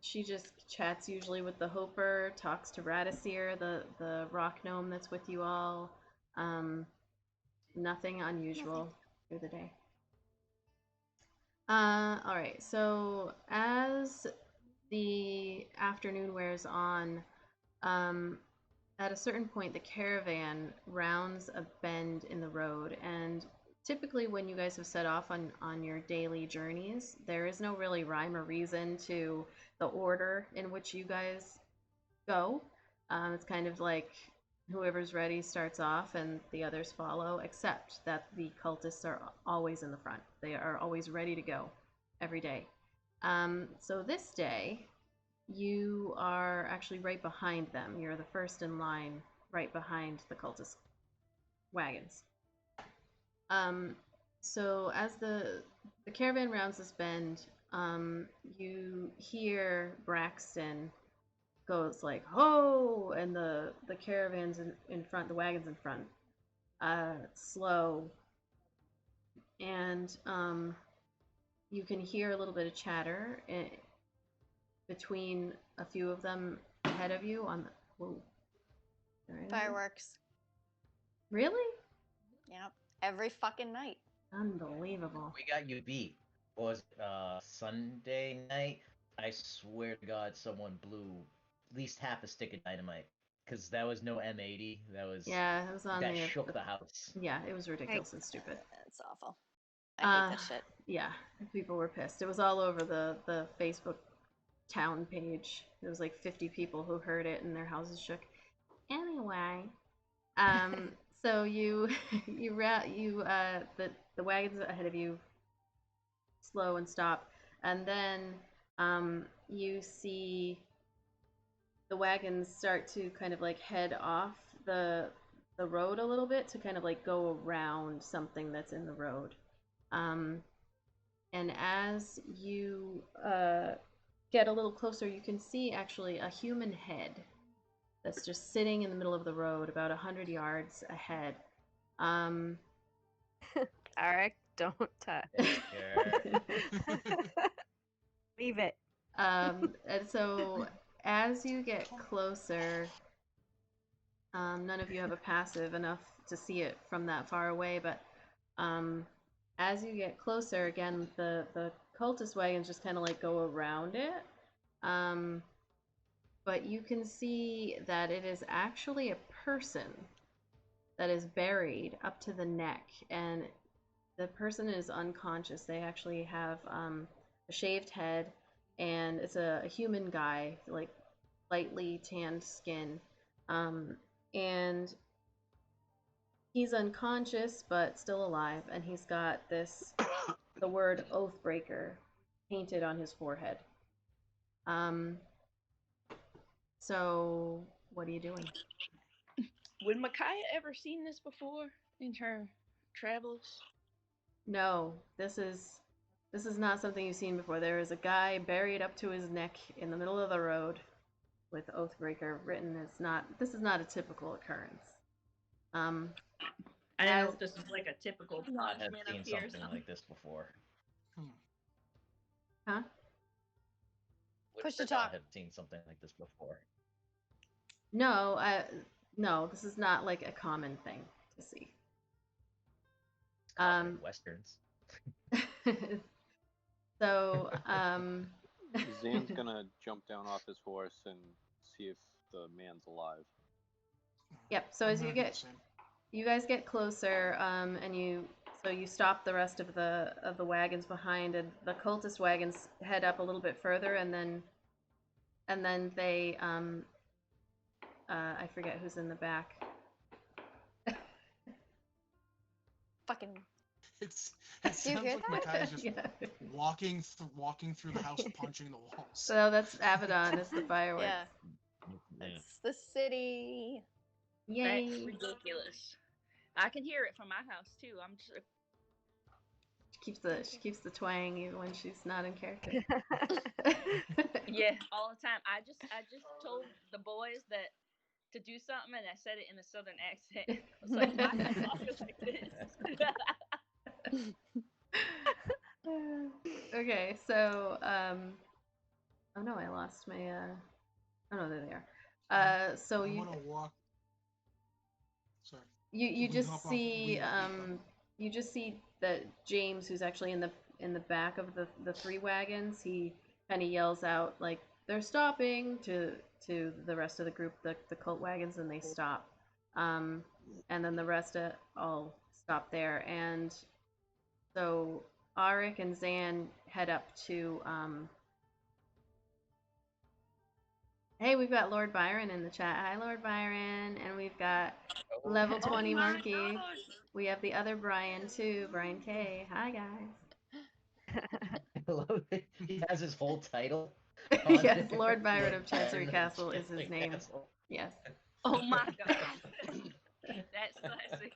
she just chats usually with the Hoper, talks to Radisir, the rock gnome that's with you all. Nothing unusual through the day. All right. So as the afternoon wears on, at a certain point, the caravan rounds a bend in the road, and typically when you guys have set off on your daily journeys, there is no really rhyme or reason to the order in which you guys go. It's kind of like whoever's ready starts off and the others follow, except that the cultists are always in the front. They are always ready to go every day. So this day, you are actually right behind them. You're the first in line, right behind the cultist wagons. So as the caravan rounds this bend, you hear Braxton goes like "ho," and the caravans in front, the wagons in front, slow, and you can hear a little bit of chatter between a few of them ahead of you on the. Whoa. Fireworks. Really? Yep. Every fucking night. Unbelievable. We got you beat. What was it, Sunday night? I swear to God, someone blew at least half a stick of dynamite. Because that was no M80. That was Yeah, it was on that the shook the house. Yeah, it was ridiculous and stupid. It's awful. I hate that shit. Yeah, people were pissed. It was all over the Facebook town page. There was like 50 people who heard it and their houses shook. Anyway, so you the wagons ahead of you slow and stop, and then you see the wagons start to kind of like head off the road a little bit to kind of like go around something that's in the road. And as you get a little closer, you can see actually a human head that's just sitting in the middle of the road about 100 yards ahead. Eric, don't touch. Leave it. And so as you get closer, none of you have a passive enough to see it from that far away, but as you get closer, again, the cultist wagons just kind of like go around it. But you can see that it is actually a person that is buried up to the neck, and the person is unconscious. They actually have a shaved head, and it's a human guy, like lightly tanned skin. And he's unconscious but still alive, and he's got the word Oathbreaker painted on his forehead. So what are you doing? Would Micaiah ever seen this before in her travels? No, this is not something you've seen before. There is a guy buried up to his neck in the middle of the road with Oathbreaker written. This is not a typical occurrence. I don't know if this is like a typical Not have punishment seen up here or something something. like this before. Huh? Push to Would talk. not have seen something like this before. No, this is not like a common thing to see. Common in westerns. So, Zan's gonna jump down off his horse and see if the man's alive. Yep. So as you guys get closer, and you stop the rest of the wagons behind, and the cultist wagons head up a little bit further, and then they I forget who's in the back. Fucking. It Do you sounds hear like that? Makai's just Yeah. walking through the house, punching the walls. So that's Abaddon is the fireworks. Yeah. It's the city. Yay! That's ridiculous. I can hear it from my house too. I'm just She keeps the twang even when she's not in character. yeah, all the time. I just told the boys that to do something, and I said it in a southern accent. I was like, why am I talking like this? Okay, so oh no, I lost my oh no, there they are. So I'm you gonna walk. Sorry. you We just hop off- see we- you just see that James, who's actually in the in the back of the three wagons, he kind of yells out like they're stopping to the rest of the group, the cult wagons, and they stop. And then the rest all stop there, and so Arik and Zan head up to. Hey, we've got Lord Byron in the chat. Hi, Lord Byron, and we've got level Oh, 20 my monkey. gosh. We have the other Brian too, Brian K. Hi, guys. I love it. He has his whole title. on Yes, there. Lord Byron Lord of Chancery Byron of Castle is his Chancery name. Castle. Yes, Oh my gosh. That's classic.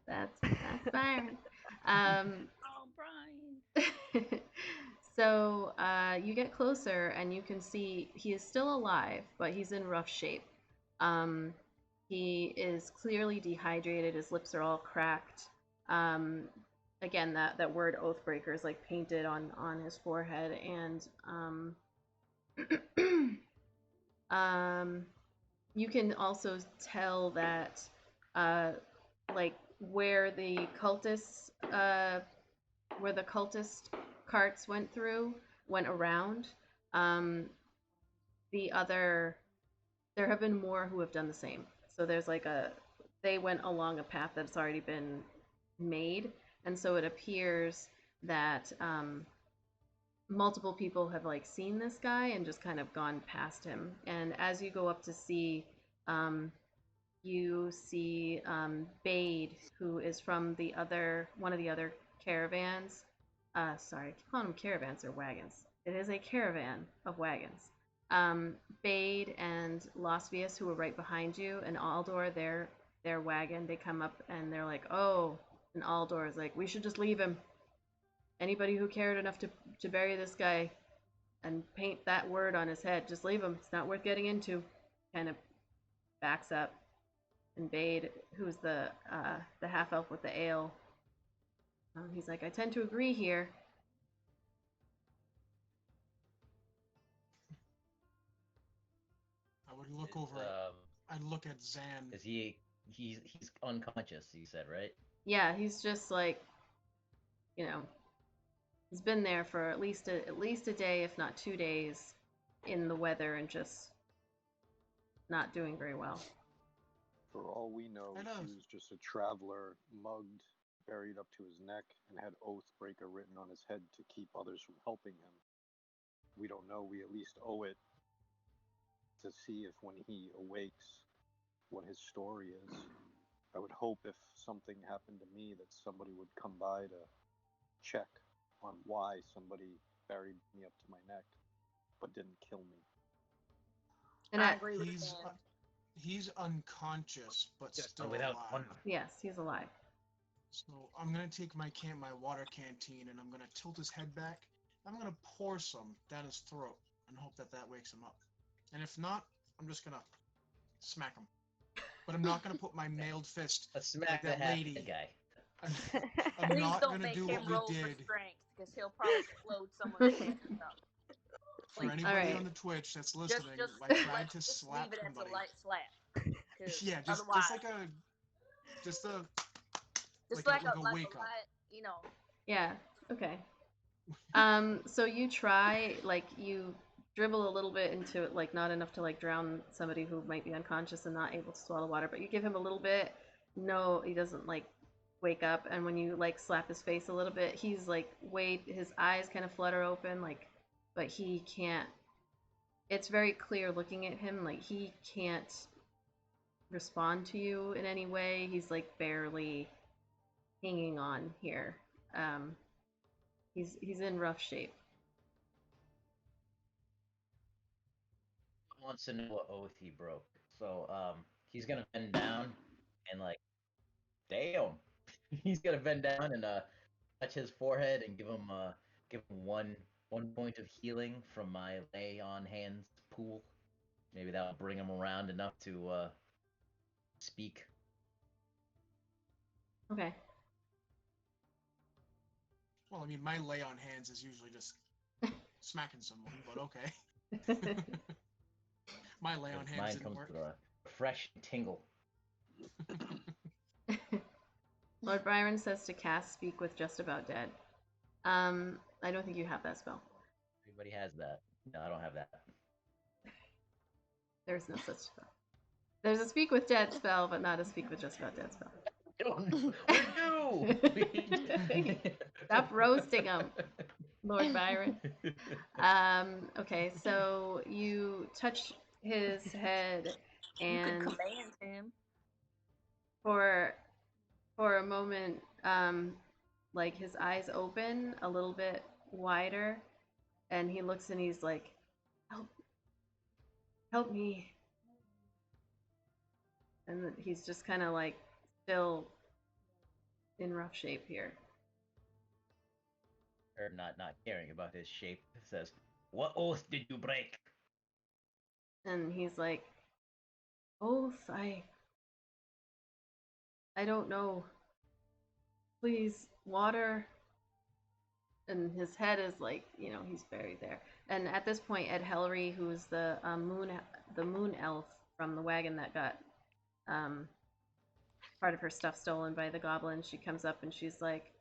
that's Byron. Oh, Brian. So you get closer and you can see he is still alive, but he's in rough shape. He is clearly dehydrated. His lips are all cracked. Again, that word Oathbreaker is like painted on his forehead, and you can also tell that like where the cultists carts went around. There have been more who have done the same. So there's like they went along a path that's already been made, and so it appears that multiple people have like seen this guy and just kind of gone past him. And as you go up to see, you see Bade, who is from one of the other caravans. Sorry, I keep calling them caravans or wagons. It is a caravan of wagons. Bade and Losvius, who were right behind you, and Aldor, their wagon, they come up and they're like, oh, and Aldor is like, we should just leave him. Anybody who cared enough to bury this guy and paint that word on his head, just leave him. It's not worth getting into. Kind of backs up. And Bade, who's the half elf with the ale, he's like, I tend to agree here. I would look over it. I'd look at Zan. Is he's unconscious? You said, right? Yeah, he's just like, he's been there for at least a day, if not 2 days, in the weather and just not doing very well. For all we know, he was just a traveler, mugged, buried up to his neck, and had Oathbreaker written on his head to keep others from helping him. We don't know. We at least owe it to see if when he awakes, what his story is. I would hope if something happened to me that somebody would come by to check on why somebody buried me up to my neck but didn't kill me. And I agree with that. He's unconscious, but Just still without alive. one. Yes, he's alive. So I'm gonna take my water canteen and I'm gonna tilt his head back. I'm gonna pour some down his throat and hope that wakes him up. And if not, I'm just gonna smack him. But I'm not gonna put my mailed fist Let's smack like that the half lady. guy. I'm Please not don't gonna make do him what we roll for did. strength, because he'll probably explode someone's head up. For anybody Alright. on the Twitch that's listening, Just I tried to just slap leave it as somebody. a light slap. 'Cause Yeah, just otherwise, like a just like like a a wake up. light, Yeah. Okay. So you try, like, you dribble a little bit into it, like not enough to like drown somebody who might be unconscious and not able to swallow water, but you give him a little bit. No, he doesn't like wake up, and when you like slap his face a little bit, he's like his eyes kind of flutter open, like, but he can't. It's very clear looking at him, like he can't respond to you in any way. He's like barely hanging on here. He's in rough shape. Wants to know what oath he broke. So he's gonna bend down and like, damn. He's gonna bend down and touch his forehead and give him one point of healing from my lay on hands pool. Maybe that'll bring him around enough to speak. Okay. Well, I mean, my lay on hands is usually just smacking someone, but okay. My lay on hands Mine didn't comes work. with a fresh tingle. Lord Byron says to cast Speak with Just About Dead. I don't think you have that spell. Everybody has that. No, I don't have that. There's no such spell. There's a speak with dead spell, but not a speak with just about dead spell. Stop roasting him, Lord Byron. Okay, so you touch his head, You and could command him. for a moment, like his eyes open a little bit wider, and he looks and he's like, help me. And he's just kind of like still in rough shape here. Or not caring about his shape, says, "What oath did you break?" And he's like, oath, I don't know. Please, water. And his head is like, he's buried there. And at this point, Ed Hellery, who's the moon elf from the wagon that got part of her stuff stolen by the goblins, she comes up and she's like,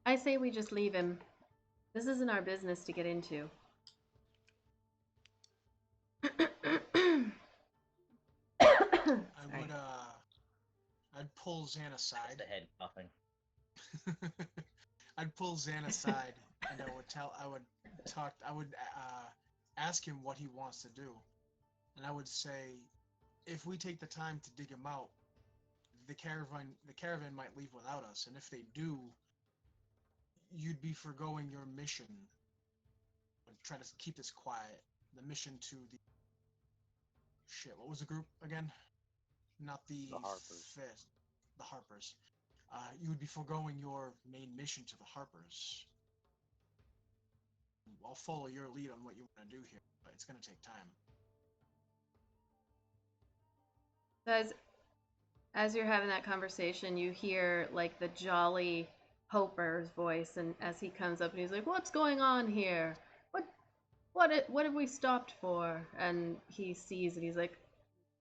I say we just leave him. This isn't our business to get into. I'd pull Zan aside. The head coughing. I'd pull Zan aside, and I would ask him what he wants to do, and I would say, if we take the time to dig him out, the caravan might leave without us, and if they do, you'd be forgoing your mission. And try to keep this quiet. The mission to the what was the group again? Not the Harpers. The Harpers. You would be foregoing your main mission to the Harpers. I'll follow your lead on what you want to do here, but it's going to take time. As you're having that conversation, you hear like the jolly Hoper's voice, and as he comes up and he's like, "What's going on here? What have we stopped for?" And he sees and he's like,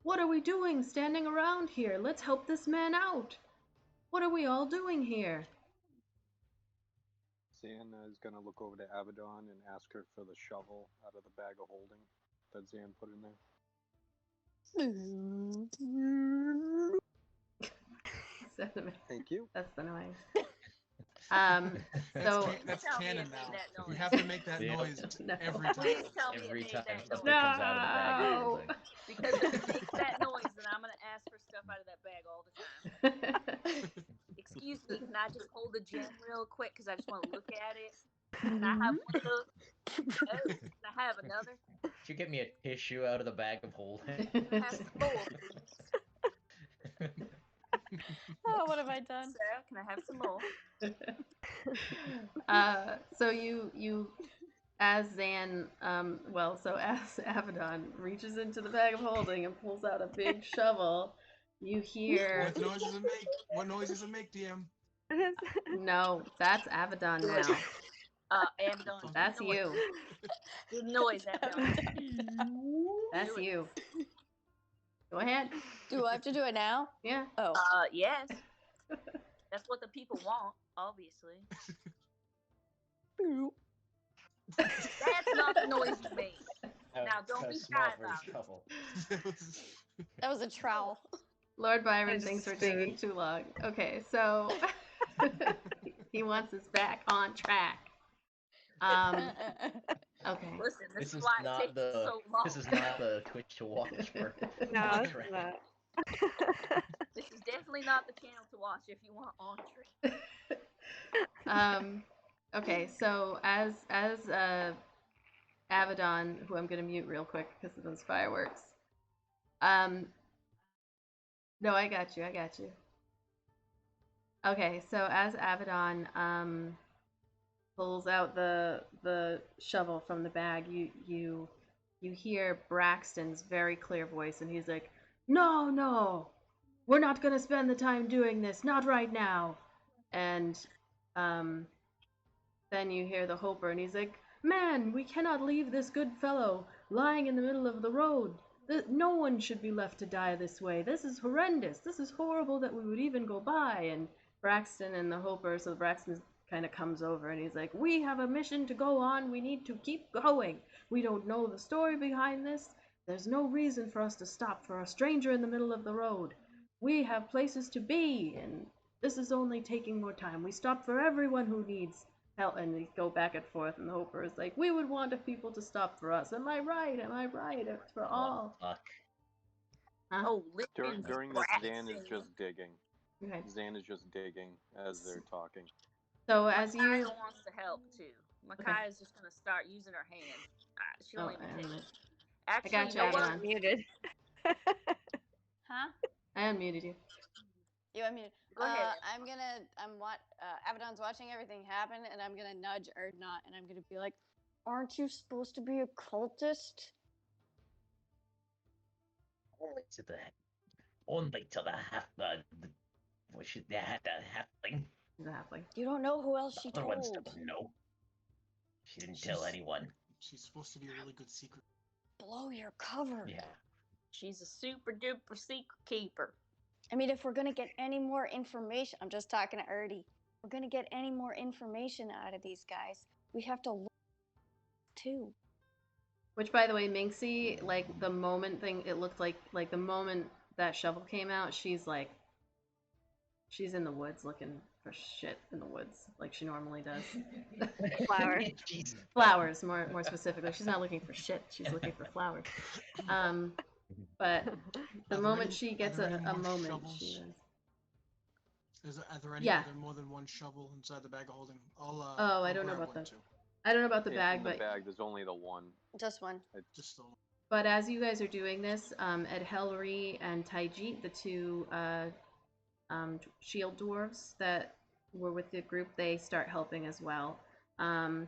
"What are we doing standing around here? Let's help this man out. What are we all doing here?" Zan is going to look over to Abaddon and ask her for the shovel out of the bag of holding that Zan put in there. Thank you. That's the noise. That's Tell me canon it made now. that You noise. have to make that Yeah. noise No. every time. Please tell me Every it time made that something noise. comes out of the bag of No. holding. Because if it makes that noise, then I'm gonna ask for stuff out of that bag all the time. Excuse me, can I just hold the gem real quick? Because I just want to look at it. Can I have one look? Oh, can I have another? Could you get me a tissue out of the bag of holding? Can I have some more, please? Oh, what have I done? Sarah, can I have some more? So you as Zan, as Abaddon reaches into the bag of holding and pulls out a big shovel, you hear. What noise does it make? What noise does it make, DM? No, that's Abaddon now. Abaddon. That's you. Good noise, Abaddon. That's you. Go ahead. Do I have to do it now? Yeah. Oh. Yes. That's what the people want, obviously. That's not the noise you made. Now, don't be shy about it. That was a trowel. Lord Byron, thanks for taking too long. Okay, so he wants us back on track. Okay. Listen, This is why it not takes the so long. this is not the Twitch to watch for. No, on it's track. not. This is definitely not the channel to watch if you want on track. Okay, so as Abaddon, who I'm gonna mute real quick because of those fireworks. No, I got you. Okay, so as Abaddon pulls out the shovel from the bag, you hear Braxton's very clear voice, and he's like, "No, we're not gonna spend the time doing this. Not right now." And then you hear the Hoper, and he's like, "Man, we cannot leave this good fellow lying in the middle of the road. No one should be left to die this way. This is horrendous. This is horrible that we would even go by." And Braxton and the Hoper, so Braxton's kind of comes over and he's like, "We have a mission to go on. We need to keep going. We don't know the story behind this. There's no reason for us to stop for a stranger in the middle of the road. We have places to be, and this is only taking more time. We stop for everyone who needs help." And they go back and forth, and the Hoper is like, "We would want people to stop for us. Am I right? Am I right? It's for all." Fuck. Huh? Oh, Lydian's During this, Zan is practicing. just digging. Okay. Zan is just digging as they're talking. So as you Makaya wants to help too. Makaya's just gonna start using her hands. She Oh, don't even I take unmute. it. Actually, got you you, know what? Abaddon. Muted. Huh? I unmuted you. You want me to? Go ahead. Abaddon's watching everything happen, and I'm gonna nudge Erdnot, and I'm gonna be like, "Aren't you supposed to be a cultist?" Only to the half the which is the halfling. He's a halfling. You don't know who else she The other ones told. don't know. She didn't tell anyone. She's supposed to be a really good secret. Blow your cover. Yeah. She's a super duper secret keeper. I mean, if we're gonna get any more information, I'm just talking to Erdy. If we're gonna get any more information out of these guys, we have to look too. Which, by the way, Minxie, like the moment thing, it looked like the moment that shovel came out, she's in the woods looking for shit in the woods, like she normally does. Flower. Jesus. Flowers, more specifically. She's not looking for shit. She's looking for flowers. But the Are there moment any- she are gets there a any more moment, shovels? she does. Are there any Yeah. other more than one shovel inside the bag of holding? I I'll don't know grab about one that. too. I don't know about the In bag, the but bag, there's only the one. Just one. Just the But as you guys are doing this, Ed Helry and Taijit, the two shield dwarves that were with the group, they start helping as well. And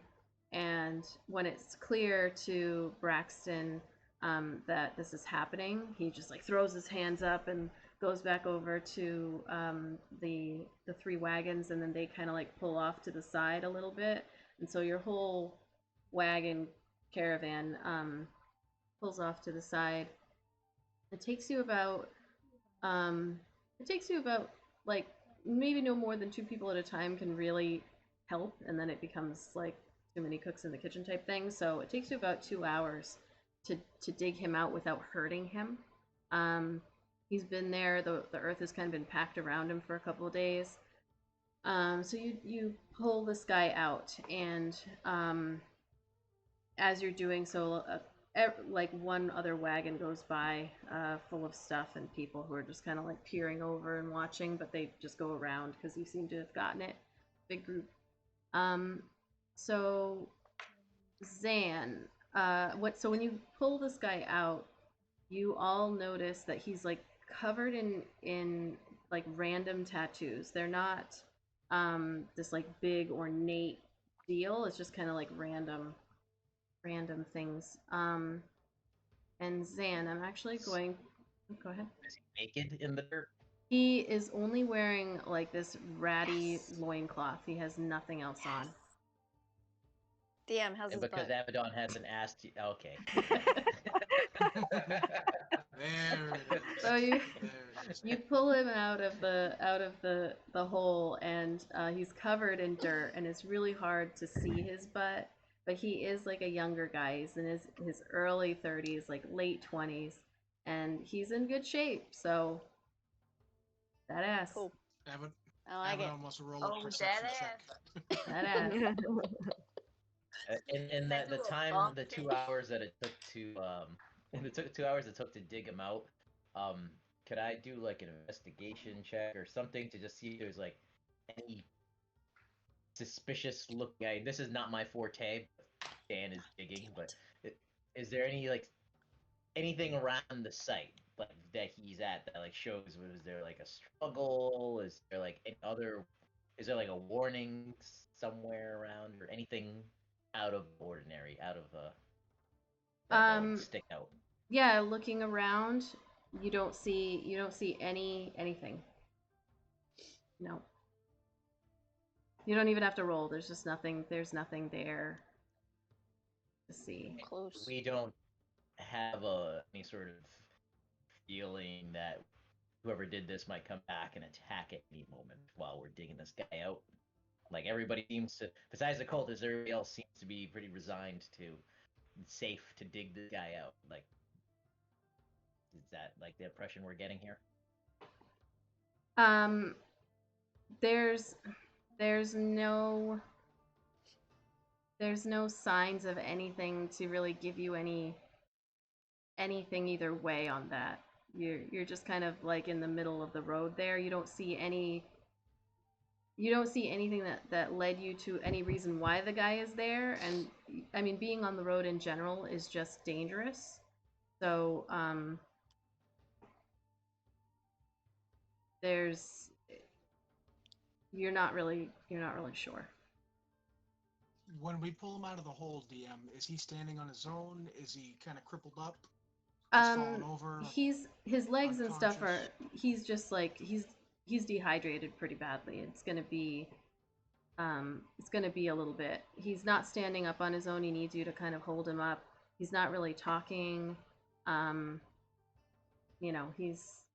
when it's clear to Braxton that this is happening, he just like throws his hands up and goes back over to the three wagons, and then they kind of like pull off to the side a little bit, and so your whole wagon caravan pulls off to the side. It takes you about like maybe no more than two people at a time can really help, and then it becomes like too many cooks in the kitchen type thing. So it takes you about 2 hours to dig him out without hurting him. He's been there. The earth has kind of been packed around him for a couple of days. So you pull this guy out, and as you're doing so, like one other wagon goes by full of stuff and people who are just kind of like peering over and watching, but they just go around because you seem to have gotten it. Big group. So Zan, so when you pull this guy out, you all notice that he's like covered in like random tattoos. They're not this like big ornate deal. It's just kind of like random things. And Zan, I'm actually going. Go ahead. Is he naked in the dirt? He is only wearing like this ratty loincloth. He has nothing else on. DM, how's And his because butt? Abaddon hasn't asked you. Okay. There it is. So There it is. you pull him out of the hole, and he's covered in dirt, and it's really hard to see his butt. But he is like a younger guy. He's in his early 30s, like late 20s, and he's in good shape. So that ass. Cool. Abbott, I like it. Abaddon wants to roll a Oh, perception that check. That ass. In I that do the a time, bump the check? 2 hours that it took to and it took 2 hours it took to dig him out, could I do like an investigation check or something to just see if there's like any suspicious look? This is not my forte. Dan is digging, but is there any like anything around the site like that he's at that like shows? Was there like a struggle? Is there like any other? Is there like a warning somewhere around or anything out of ordinary, out of that would stick out? Yeah, looking around, you don't see anything. No. You don't even have to roll. There's just nothing. There's nothing there to see. Close. We don't have any sort of feeling that whoever did this might come back and attack at any moment while we're digging this guy out. Like everybody seems to, besides the cultists, everybody else seems to be pretty resigned to, safe to dig this guy out. Like, is that like the impression we're getting here? Um, there's no signs of anything to really give you anything either way on that. You're just kind of like in the middle of the road there. You don't see anything that led you to any reason why the guy is there. And I mean, being on the road in general is just dangerous. So you're not really sure. When we pull him out of the hole, DM, is he standing on his own? Is he kind of crippled up? He's fallen over. His legs and stuff are. unconscious? He's just like he's dehydrated pretty badly. It's gonna be a little bit. He's not standing up on his own. He needs you to kind of hold him up. He's not really talking. You know, he's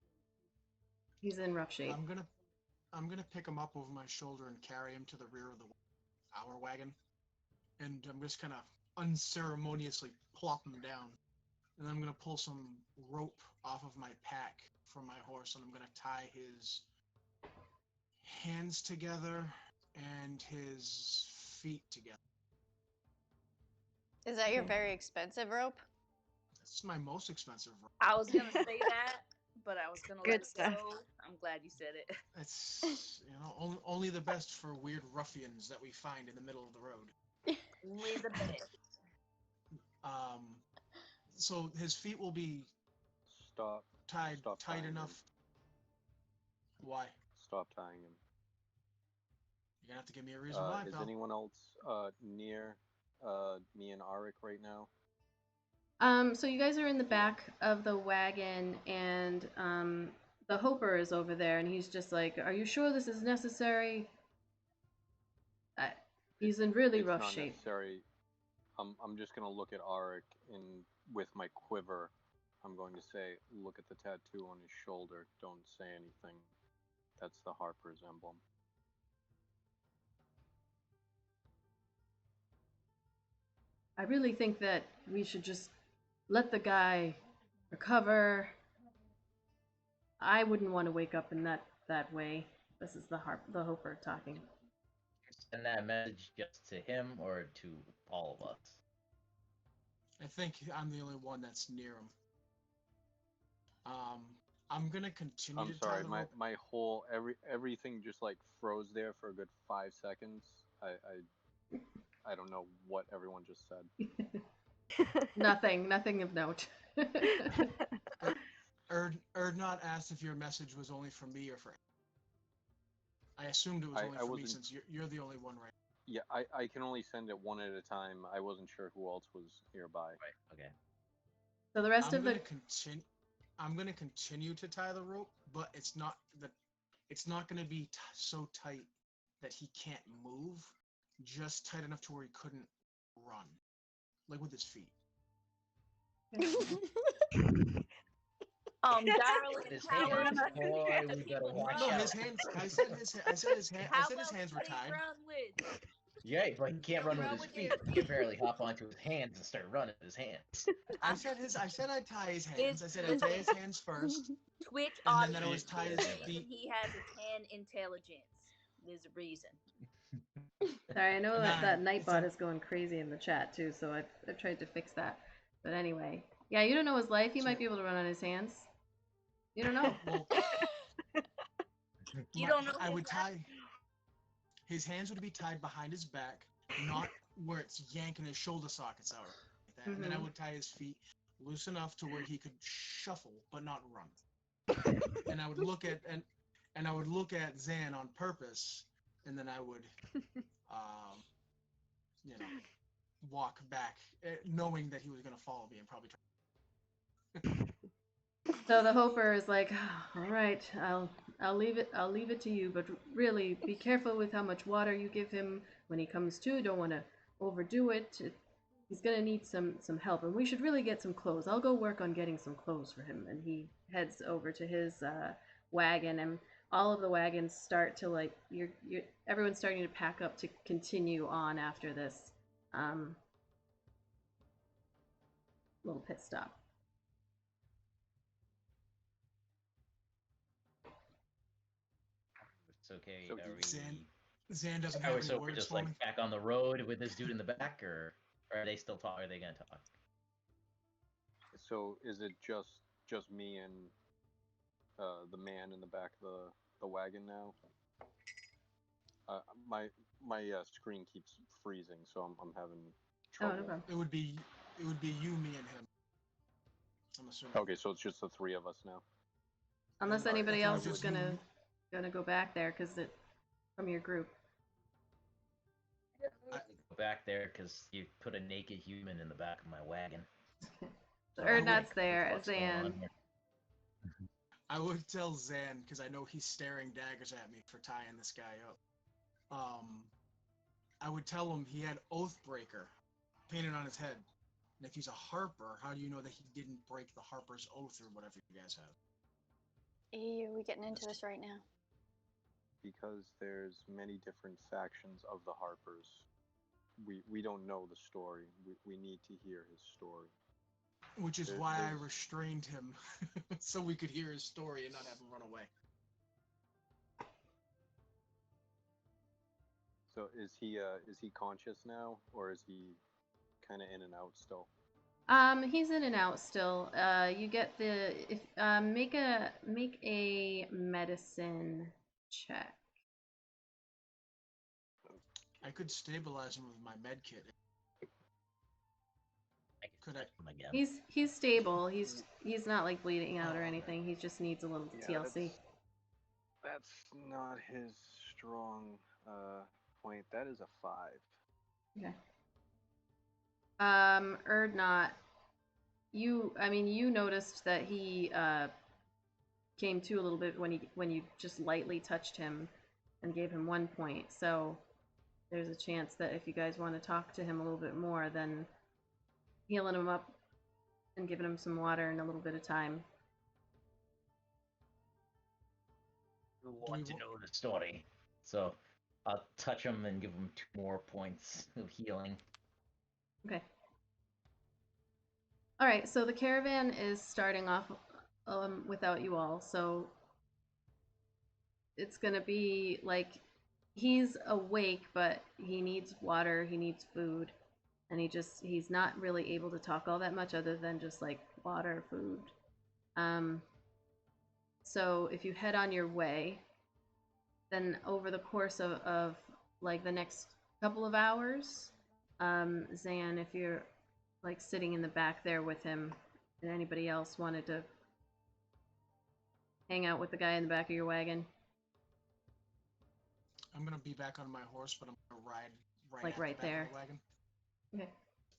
in rough shape. I'm gonna pick him up over my shoulder and carry him to the rear of our wagon, and I'm just kind of unceremoniously plop him down, and then I'm gonna pull some rope off of my pack from my horse, and I'm gonna tie his hands together and his feet together. Is that your Okay. very expensive rope? That's my most expensive rope. I was gonna say that, but I was gonna Good let it stuff. go. I'm glad you said it. It's only the best for weird ruffians that we find in the middle of the road. Only the best. So his feet will be Stop. tied Stop tight tying enough. him. Why? Stop tying him. You're gonna have to give me a reason why, Is pal. anyone else near me and Arik right now? So you guys are in the back of the wagon, and the Hoper is over there, and he's just like, "Are you sure this is necessary?" He's in really It's rough not shape. necessary. I'm just gonna look at Arik and with my quiver, I'm going to say, look at the tattoo on his shoulder. Don't say anything. That's the Harper's emblem. I really think that we should just let the guy recover. I wouldn't want to wake up in that way. This is the Hoper talking. Send that message just to him or to all of us? I think I'm the only one that's near him. I'm gonna continue I'm to tie sorry, the my rope. my whole everything just like froze there for a good 5 seconds. I don't know what everyone just said. Nothing of note. Erdnot asked if your message was only for me or for him. I assumed it was only I for me wasn't- since you're the only one right. Yeah, I can only send it one at a time. I wasn't sure who else was nearby. Right. Okay. So the rest of the I'm gonna continue to tie the rope, but it's not gonna be so tight that he can't move. Just tight enough to where he couldn't run, like with his feet. Darling, His how hands, else boy, can we he gotta watch No, out. his hands. I said his How hands were else can he tied. run with? Yeah, but he can't run with Run his with feet. your He can barely hop onto his hands and start running with his hands. I said I'd tie his hands. I said I'd tie his hands first, Twitch and then I audience was tie is his the reason feet. he has a 10 intelligence. There's a reason. Sorry, I know that Nine. Nightbot is going crazy in the chat too, so I've tried to fix that. But anyway, yeah, you don't know his life. He might be able to run on his hands. You don't know. Well, You don't know I his would life? tie. His hands would be tied behind his back, not where it's yanking his shoulder sockets out. Like that. And then I Mhm. would tie his feet loose enough to where he could shuffle but not run. And I would look at Zan on purpose, and then I would, walk back, knowing that he was gonna follow me and probably try. So the Hoper is like, "All right, I'll leave it to you, but really be careful with how much water you give him when he comes to. Don't want to overdo it. He's gonna need some help, and we should really get some clothes. I'll go work on getting some clothes for him." And he heads over to his wagon, and all of the wagons start to like you're everyone's starting to pack up to continue on after this little pit stop. It's okay. So Are Zan doesn't we? have any So we're words just for like me. back on the road with this dude in the back, or are they still talk? Are they gonna talk? So is it just me and the man in the back of the wagon now? My screen keeps freezing, so I'm having Oh, trouble. no problem. It would be you, me, and him. I'm assuming. Okay, so it's just the three of us now. Unless And anybody if it was else is just you- gonna go back there because it from your group. Go back there because you put a naked human in the back of my wagon. So So, Erdnot's like, there, what's going Zan. on here? I would tell Zan, because I know he's staring daggers at me for tying this guy up. I would tell him he had Oathbreaker painted on his head. And if he's a Harper, how do you know that he didn't break the Harper's Oath or whatever you guys have? Ew, we getting into this right now. Because there's many different factions of the Harpers. We don't know the story. We need to hear his story. Which is why I restrained him, so we could hear his story and not have him run away. So is he conscious now, or is he kind of in and out still? He's in and out still. You get the if make a medicine check. I could stabilize him with my med kit. I can Could I? touch him again. He's stable. He's not like bleeding out or anything. He just needs a little TLC. That's not his strong point. That is a 5. Okay. Erdnot, you noticed that he came to a little bit when you just lightly touched him and gave him 1 point. So there's a chance that if you guys want to talk to him a little bit more, then healing him up and giving him some water in a little bit of time. You want to know the story, so I'll touch him and give him 2 more points of healing. Okay. All right, so the caravan is starting off without you all, so it's gonna be like he's awake, but he needs water, he needs food, and he's not really able to talk all that much other than just like water, food. So if you head on your way, then over the course of like the next couple of hours, Zan, if you're like sitting in the back there with him, and anybody else wanted to hang out with the guy in the back of your wagon, I'm gonna be back on my horse, but I'm gonna ride Like at right the back there. of the wagon. Okay.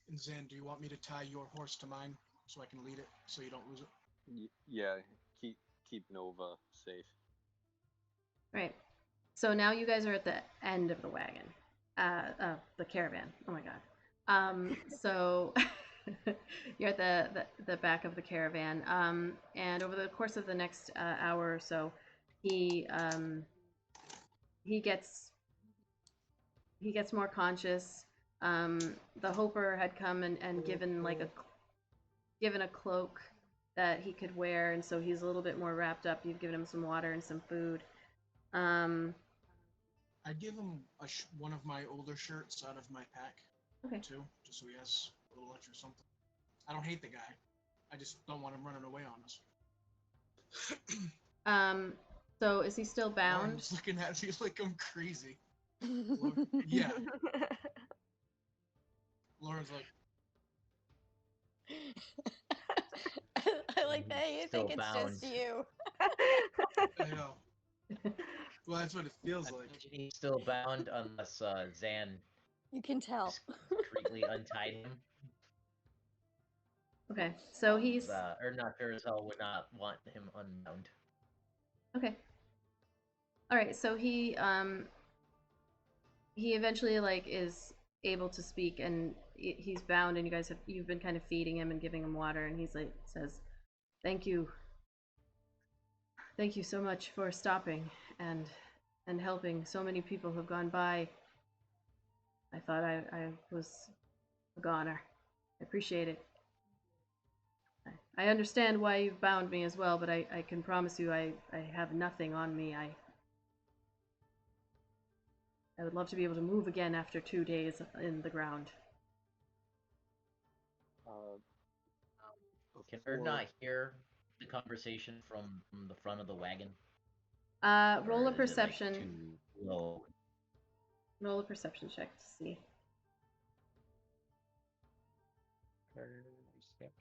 And Zan, do you want me to tie your horse to mine so I can lead it so you don't lose it? Yeah, keep Nova safe. Right. So now you guys are at the end of the wagon, the caravan. Oh my god. So you're at the back of the caravan. And over the course of the next hour or so, he gets more conscious. The Hoper had come and given a cloak that he could wear, and so he's a little bit more wrapped up. You've given him some water and some food. I'd give him one of my older shirts out of my pack, Okay. too, just so he has a little extra something. I don't hate the guy. I just don't want him running away on us. So is he still bound? Lauren's looking at me like I'm crazy. Yeah. Lauren's like, I like that you Still think it's bound. just you. I know. Well, that's what it feels like. He's still bound unless Zan You can tell. discreetly untied him. Okay, so he's Or not sure as hell would not want him unbound. okay. All right, so he eventually like is able to speak, and he's bound, and you've been kind of feeding him and giving him water, and he's like says, "Thank you. Thank you so much for stopping and helping. So many people have gone by. I thought I was a goner. I appreciate it. I understand why you've bound me as well, but I can promise you I have nothing on me. I would love to be able to move again after 2 days in the ground. Can Bird not hear the conversation from the front of the wagon? Roll Or a is it, like, perception. too low? Roll a perception check to see. Perception.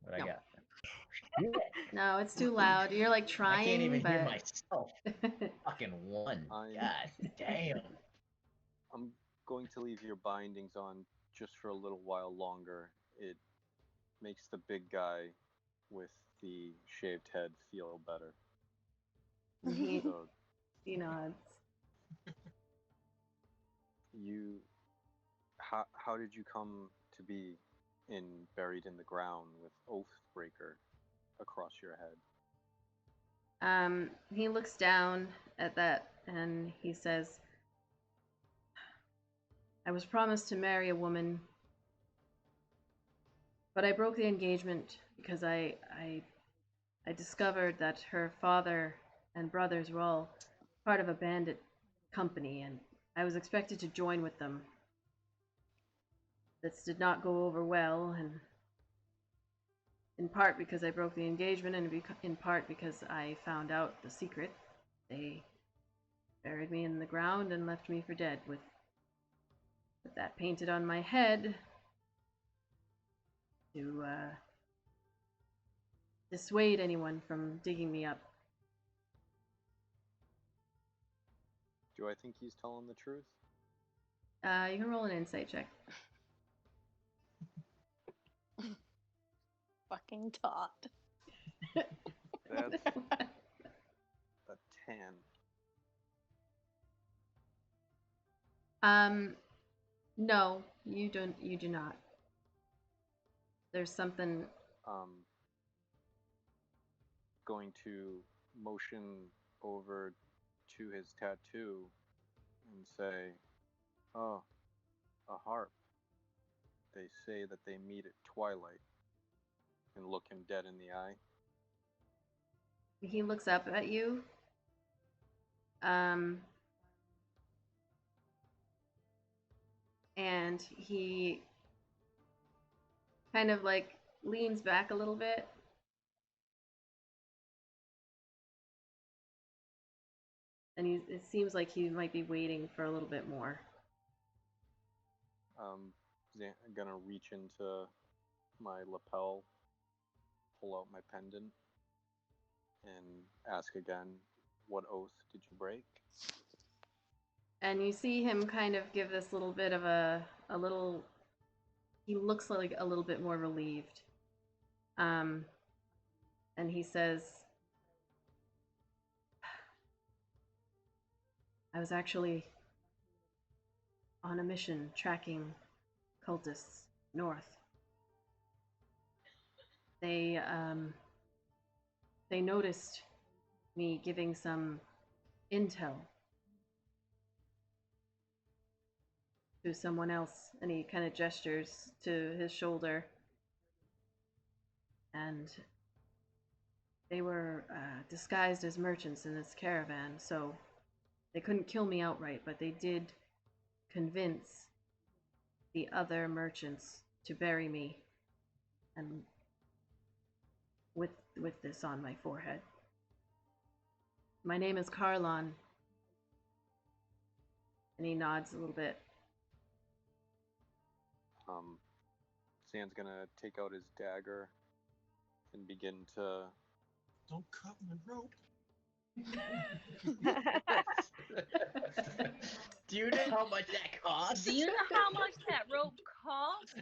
What I No. got? No, it's too loud. You're like I trying, can't even but hear myself. Fucking one. God damn. I'm going to leave your bindings on just for a little while longer. It makes the big guy with the shaved head feel better. he, So he nods. how did you come to be buried in the ground with Oathbreaker across your head? He looks down at that and he says, I was promised to marry a woman, but I broke the engagement because I discovered that her father and brothers were all part of a bandit company, and I was expected to join with them. This did not go over well, and in part because I broke the engagement, and in part because I found out the secret. They buried me in the ground and left me for dead with that painted on my head to dissuade anyone from digging me up. Do I think he's telling the truth? You can roll an insight check. Fucking Todd. That's a 10. No, you don't. You do not. There's something. Going to motion over to his tattoo and say, "Oh, a harp. They say that they meet at twilight," and look him dead in the eye. He looks up at you. And he kind of like leans back a little bit. And it seems like he might be waiting for a little bit more. I'm gonna reach into my lapel, pull out my pendant, and ask again, "What oath did you break?" And you see him kind of give this little bit of a little. He looks like a little bit more relieved. And he says, I was actually on a mission tracking cultists north. They noticed me giving some intel to someone else, and he kind of gestures to his shoulder. And they were disguised as merchants in this caravan, so they couldn't kill me outright, but they did convince the other merchants to bury me, and with this on my forehead. My name is Carlon. And he nods a little bit. Zan's gonna take out his dagger and begin to. Don't cut my rope. Do you know how much that costs? Do you know how much that rope costs?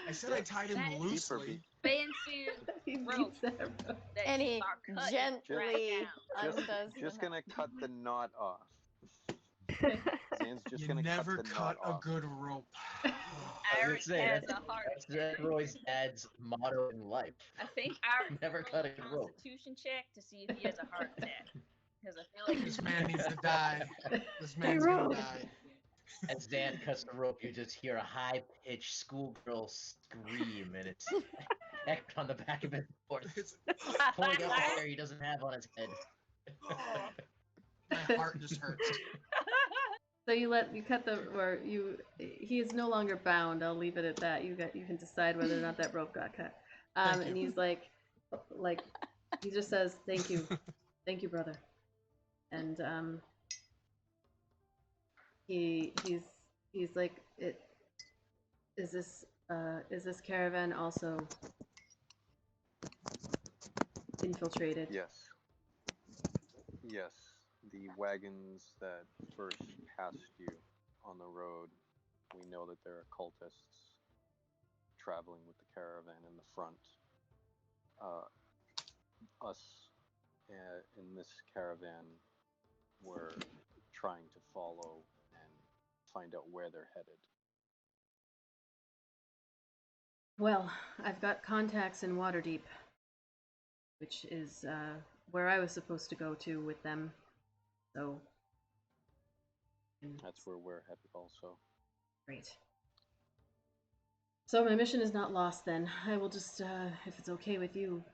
I said I tied him That is loosely. Expensive He rope. beats that rope. That And you he are cutting gently right now. undoes Just the gonna cut the knot off. Zan's just You gonna never cut the cut knot a off. good rope. Eric say, has that's, a heart that's attack. Roy's dad's motto in life. I think Eric Never should cut roll a a rope. constitution check to see if he has a heart attack. Because I feel like This man needs to die. This Hey, man's gonna Roy. die. As Dan cuts the rope, you just hear a high-pitched schoolgirl scream, and it's echoed on the back of his horse, It's, pulling out the hair he doesn't have on his head. my heart just hurts. So you cut the, or he is no longer bound. I'll leave it at that. You can decide whether or not that rope got cut. Thank And you. he's like he just says thank you, brother. And he's like, is this caravan also infiltrated? Yes. Yes. The wagons that first passed you on the road, we know that there are cultists traveling with the caravan in the front. Us in this caravan were trying to follow and find out where they're headed. Well, I've got contacts in Waterdeep, which is where I was supposed to go to with them. So That's where we're headed also. great. So my mission is not lost then. I will just, if it's okay with you,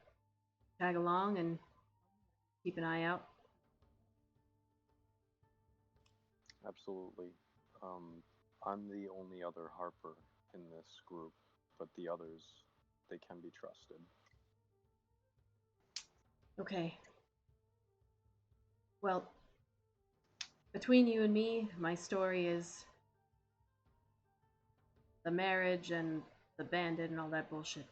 tag along and keep an eye out. Absolutely. I'm the only other Harper in this group, but the others, they can be trusted. Okay. Well, between you and me, my story is the marriage and the bandit and all that bullshit.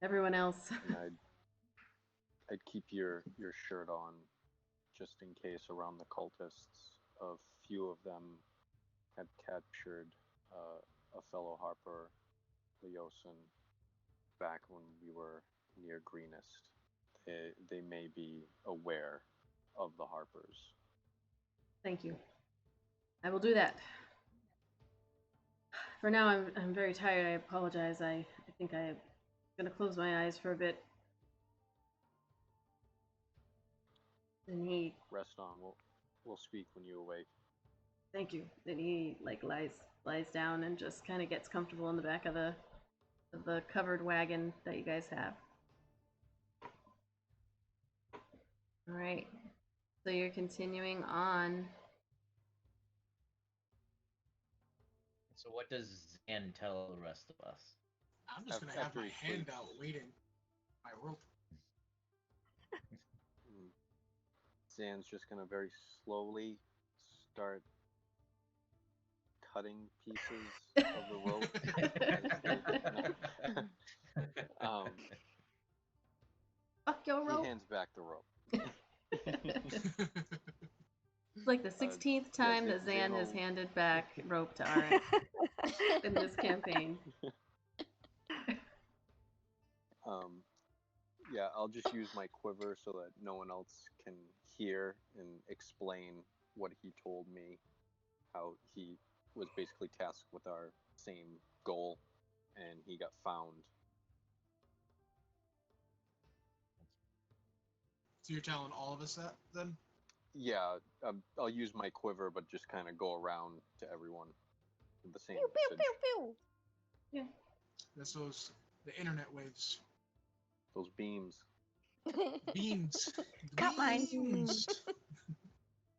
Everyone else. And I'd keep your shirt on just in case around the cultists. A few of them had captured a fellow Harper, Leosin, back when we were near Greenest. They may be aware of the Harpers. Thank you. I will do that. For now, I'm very tired. I apologize. I think I'm gonna close my eyes for a bit. And he, Rest on. We'll speak when you awake. thank you. Then he lies down and just kind of gets comfortable in the back of the covered wagon that you guys have. All right. So you're continuing on. So what does Zan tell the rest of us? I'm just gonna have my hand out waiting. My rope. Zan's just gonna very slowly start cutting pieces of the rope. Fuck your rope. He hands back the rope. It's like the 16th time that Zan has handed back rope to Arik in this campaign. Yeah, I'll just use my quiver so that no one else can hear and explain what he told me, how he was basically tasked with our same goal and he got found. So you're telling all of us that then? Yeah, I'll use my quiver, but just kind of go around to everyone with the same Pew pew message. pew Yeah. That's the internet waves. Those beams. pew. Beams. Cut mine. Beams.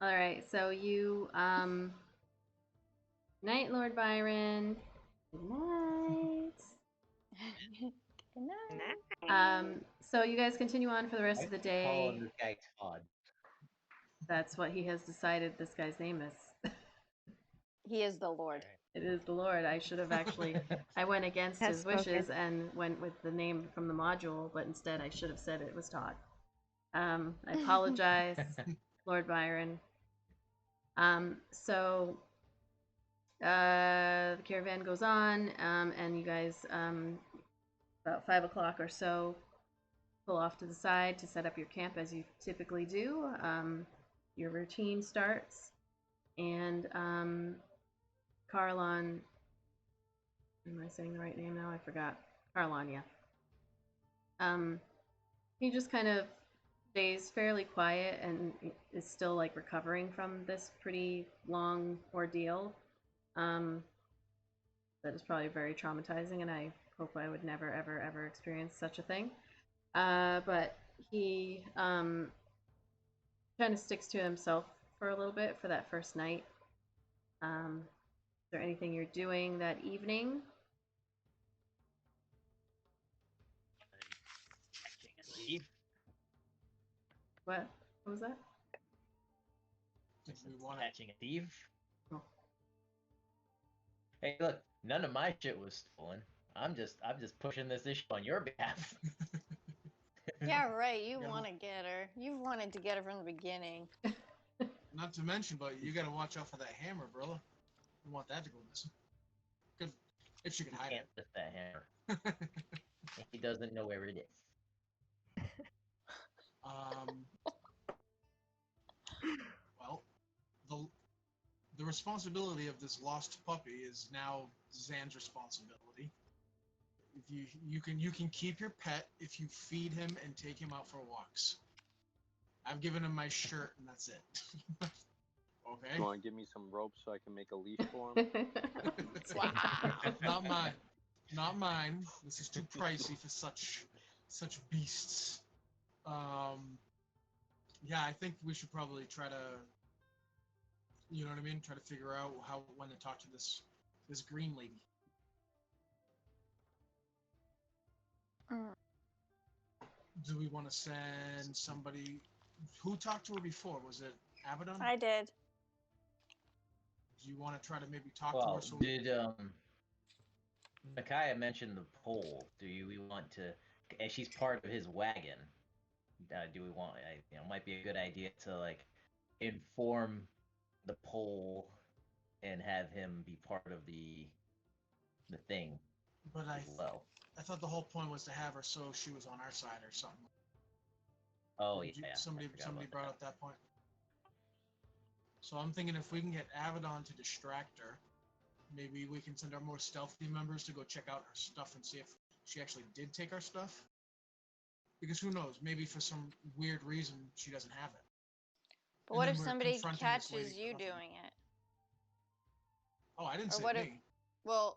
All right. So you, night, Lord Byron. Good night. Good night. So you guys continue on for the rest of the day. Calling this guy Todd. That's what he has decided this guy's name is. He is the Lord. It is the Lord. I should have actually, I went against Has his wishes spoken. and went with the name from the module, but instead I should have said it was Todd. I apologize, Lord Byron. So the caravan goes on, and you guys, about 5 o'clock or so, pull off to the side to set up your camp as you typically do. Your routine starts, and Carlon. Am I saying the right name now? I forgot. Carlon, yeah. He just kind of stays fairly quiet and is still like recovering from this pretty long ordeal. That is probably very traumatizing, and I hope I would never, ever, ever experience such a thing. But he kind of sticks to himself for a little bit for that first night. Is there anything you're doing that evening? Catching a thief. What? What was that? Did we want to? Catching a thief. Oh. Hey, look, none of my shit was stolen. I'm just pushing this issue on your behalf. Yeah, right. You Yeah. want to get her. You wanted to get her from the beginning. Not to mention, but you got to watch out for that hammer, brother. You want that to go missing. Good, if she can hide Can't lift that hammer. He doesn't know where it is. Well, the responsibility of this lost puppy is now Zan's responsibility. If you can keep your pet if you feed him and take him out for walks. I've given him my shirt and that's it. Okay. You want to give me some rope so I can make a leash for him? Wow. Not mine. Not mine. This is too pricey for such beasts. Yeah, I think we should probably try to, you know what I mean? Try to figure out when to talk to this green lady. Mm. Do we want to send somebody? Who talked to her before? Was it Abaddon? I did. Do you want to try to maybe talk to Well, her? So did Micaiah mentioned the pole? We want to? And she's part of his wagon. Do we want? Might be a good idea to like inform the pole and have him be part of the thing but as well. I thought the whole point was to have her so she was on our side or something. Oh Did yeah, somebody I forgot about brought up that point. So I'm thinking if we can get Abaddon to distract her, maybe we can send our more stealthy members to go check out her stuff and see if she actually did take our stuff. Because who knows? Maybe for some weird reason she doesn't have it. But And what then if we're somebody confronting this lady catches for you nothing. doing it? Oh, I didn't Or say what if? me. Well,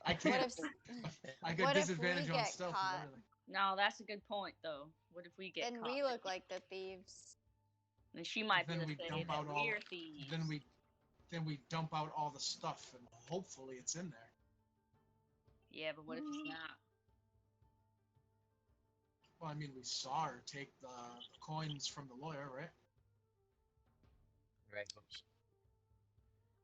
I what can't. if? I got What if disadvantage we on get stealth caught? and everything. No, that's a good point though. What if we get Then caught? we look like the thieves. And she might be Then the we say dump that out all. we're thieves. Then we dump out all the stuff and hopefully it's in there. Yeah, but what if it's not? Well, I mean, we saw her take the coins from the lawyer, right? Right.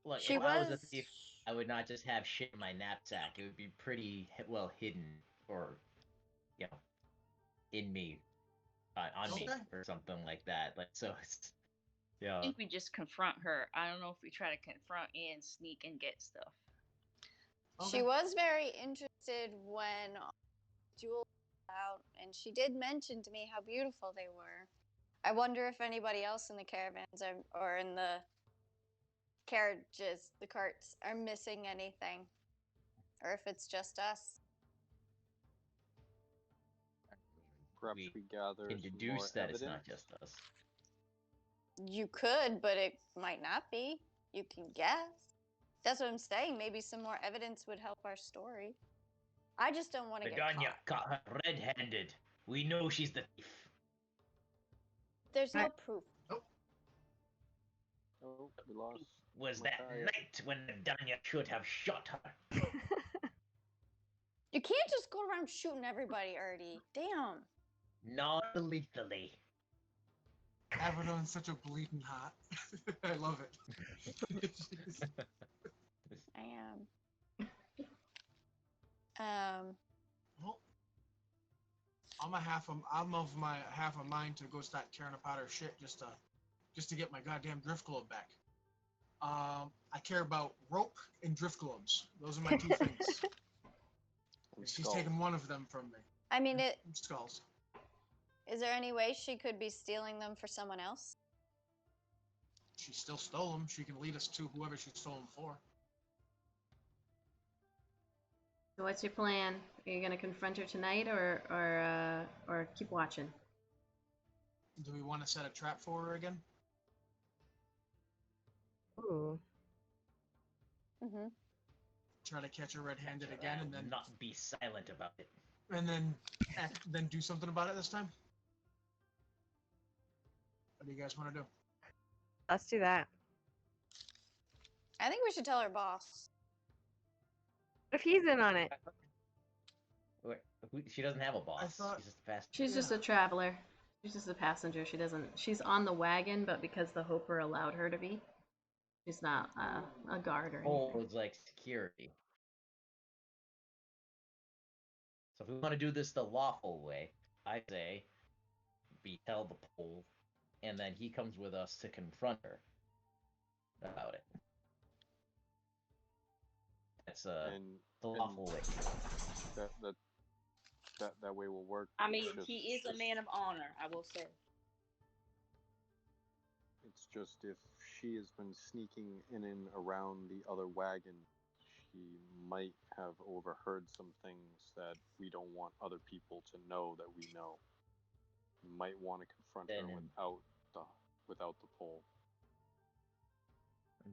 Look, She if I was a was. thief, I would not just have shit in my knapsack. It would be pretty well hidden, or in me, on me, Okay. or something like that. Like so, it's I yeah. think we just confront her. I don't know if we try to confront and sneak and get stuff. She was very interested when jewels were out, and she did mention to me how beautiful they were. I wonder if anybody else in the caravans or in the carriages, the carts, are missing anything, or if it's just us. Perhaps we gather can some more deduce that evidence. it's not just us. You could, but it might not be. You can guess. That's what I'm saying. Maybe some more evidence would help our story. I just don't want to get Begonia caught. caught her red-handed. We know she's the thief. There's no proof. Oh, we lost. Was that Micaiah. night when Begonia should have shot her? You can't just go around shooting everybody, Ernie. Damn. Non-lethally. Abaddon's such a bleeding hot. I love it. I am. Well, I'm of my half a mind to go start tearing apart her shit just to get my goddamn drift globe back. I care about rope and drift globes. Those are my two things. She's taken one of them from me. I mean, Skulls. is there any way she could be stealing them for someone else? She still stole them. She can lead us to whoever she stole them for. So what's your plan? Are you gonna confront her tonight, or keep watching? Do we want to set a trap for her again? Ooh. Mm-hmm. Try to catch her red-handed again, and then not be silent about it. and then do something about it this time. What do you guys want to do? Let's do that. I think we should tell our boss. What if he's in on it? Wait, she doesn't have a boss. thought- She's just a passenger. She's just a traveler. She's just a passenger. She doesn't. She's on the wagon, but because the Hoper allowed her to be, she's not a guard or anything. Pole is like security. So if we want to do this the lawful way, I say we tell the pole, and then he comes with us to confront her about it. That's the lawful way. That way will work. I mean, he is a man of honor, I will say. It's just if she has been sneaking in and around the other wagon, she might have overheard some things that we don't want other people to know that we know. We might want to confront her without the pole.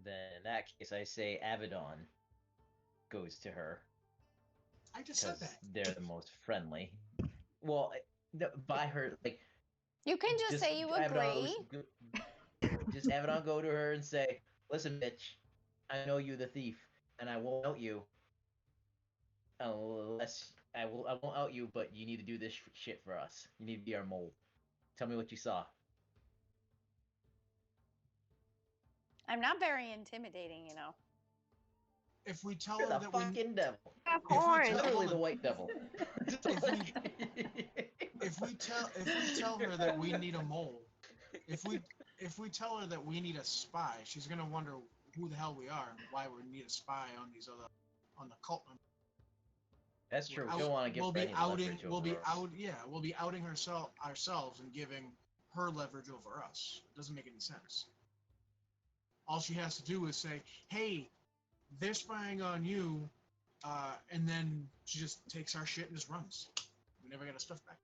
Then in that case, I say Avedon goes to her. I just said that. They're the most friendly. Well, by her, like. You can just say you agree. Just Avedon go to her and say, "Listen, bitch, I know you the thief, and I won't out you unless I won't out you, but you need to do this shit for us. You need to be our mole. Tell me what you saw." I'm not very intimidating, you know. If we tell You're her the that fucking devil. Of course. Literally the white devil. if we tell her that we need a mole, if we tell her that we need a spy, she's gonna wonder who the hell we are and why we need a spy on the cult members. That's true. We don't want to give her any leverage over us. We'll be outing ourselves and giving her leverage over us. It doesn't make any sense. All she has to do is say, "Hey, they're spying on you," and then she just takes our shit and just runs. We never get our stuff back.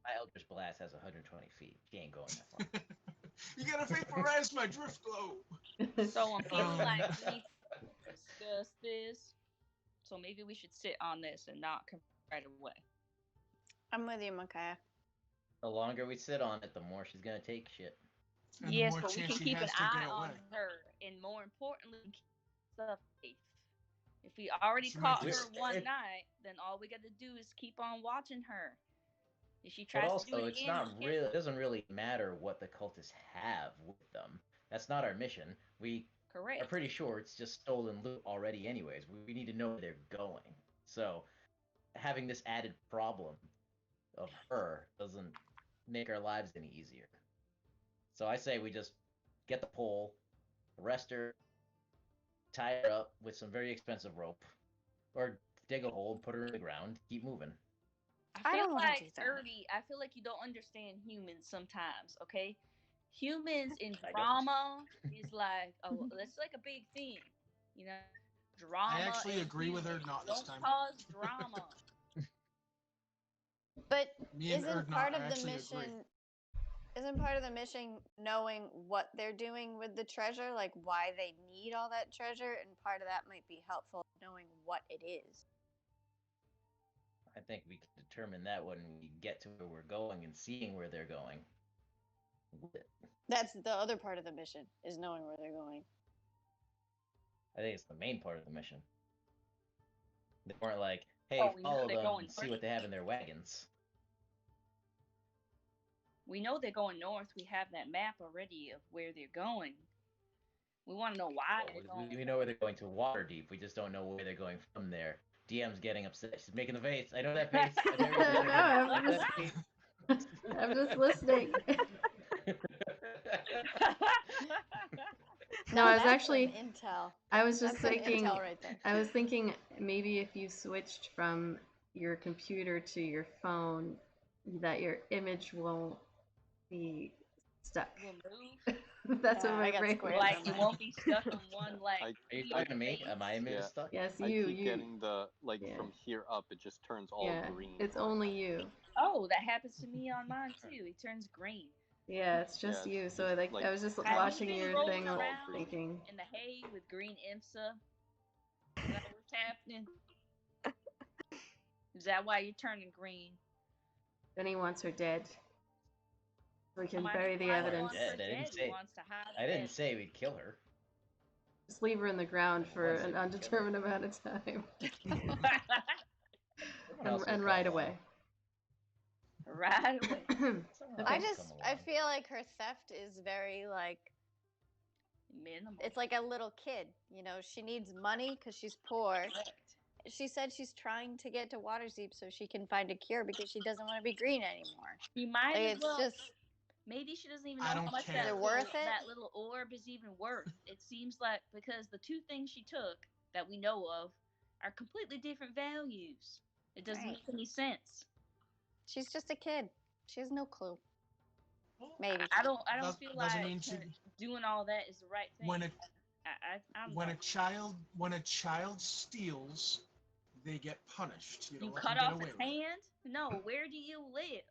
My Eldritch Blast has 120 feet. She ain't going that far. You gotta vaporize my drift globe. So I'm feeling like we need to discuss this. So maybe we should sit on this and not come right away. I'm with you, Makaya. The longer we sit on it, the more she's gonna take shit. And Yes, the more but we chance can she keep an has to eye get on away. her, and more importantly, keep stuff safe. If we already She caught might her just- one night, then all we got to do is keep on watching her. If she But tries to do also, it it's again, not really. It doesn't really matter what the cultists have with them. That's not our mission. We correct. are pretty sure it's just stolen loot already. Anyways, we need to know where they're going. So, having this added problem of her doesn't make our lives any easier. So I say we just get the pole, arrest her, tie her up with some very expensive rope, or dig a hole and put her in the ground. Keep moving. I I don't feel wanna like do that. Ernie, I feel like you don't understand humans sometimes. Okay, humans in I don't. drama is like that's like a big thing, you know. Drama. I actually and agree with her humans. not this Don't time. cause drama. But Me and isn't Erdnot part of the actually mission agree. isn't part of the mission knowing what they're doing with the treasure, like why they need all that treasure, and part of that might be helpful knowing what it is. I think we can determine that when we get to where we're going and seeing where they're going. That's the other part of the mission, is knowing where they're going. I think it's the main part of the mission. They weren't like, "Hey, Oh, we know follow they're them going and see what they have in their wagons." We know they're going north. We have that map already of where they're going. We want to know why they're going. We know where they're going to Waterdeep. We just don't know where they're going from there. DM's getting upset. She's making the face. I know that face. I know you're No, I'm that just- face. I'm just listening. No, I was that's actually. some intel. I was just That's some thinking. intel right there. I was thinking maybe if you switched from your computer to your phone, that your image won't be stuck. We'll move. That's what I my got brain squares Like on you mine. won't be stuck on one like I, Are you feet talking or to me? face. Am I yeah, Yes, I you, keep getting the Yeah. from here up. It just turns all yeah. green. It's only you. Oh, that happens to me on mine too. It turns green. Yeah, it's just Yeah, you. it's So just, like like, I was just Have watching you been your rolling thing, all around green. thinking, in the hay with green IMSA? Is that what's happening? Is that why you're turning green? then he wants her dead. So we can My bury the father evidence. wants her Dead. I didn't dead. He say. wants to hide I her didn't dead. say we'd kill her. Just leave her in the ground I for was an saying kill her. undetermined amount of time Someone else will and come ride along. away. Right away. Someone Okay. else will come I along. feel like her theft is very like Minimal. it's like a little kid. You know, she needs money because she's poor. Correct. She said she's trying to get to Waterdeep so she can find a cure because she doesn't want to be green anymore. She might Like, as it's well. just Maybe she doesn't even I know how don't much care. Is it worth it? that little orb is even worth. It seems like because the two things she took that we know of are completely different values. It doesn't Right. make any sense. She's just a kid. She has no clue. Maybe. I don't Does- feel doesn't like mean she- doing all that is the right thing. When a I'm when a not. child steals, they get punished. You You don't let cut them get off away his with it. hand? No, where do you live?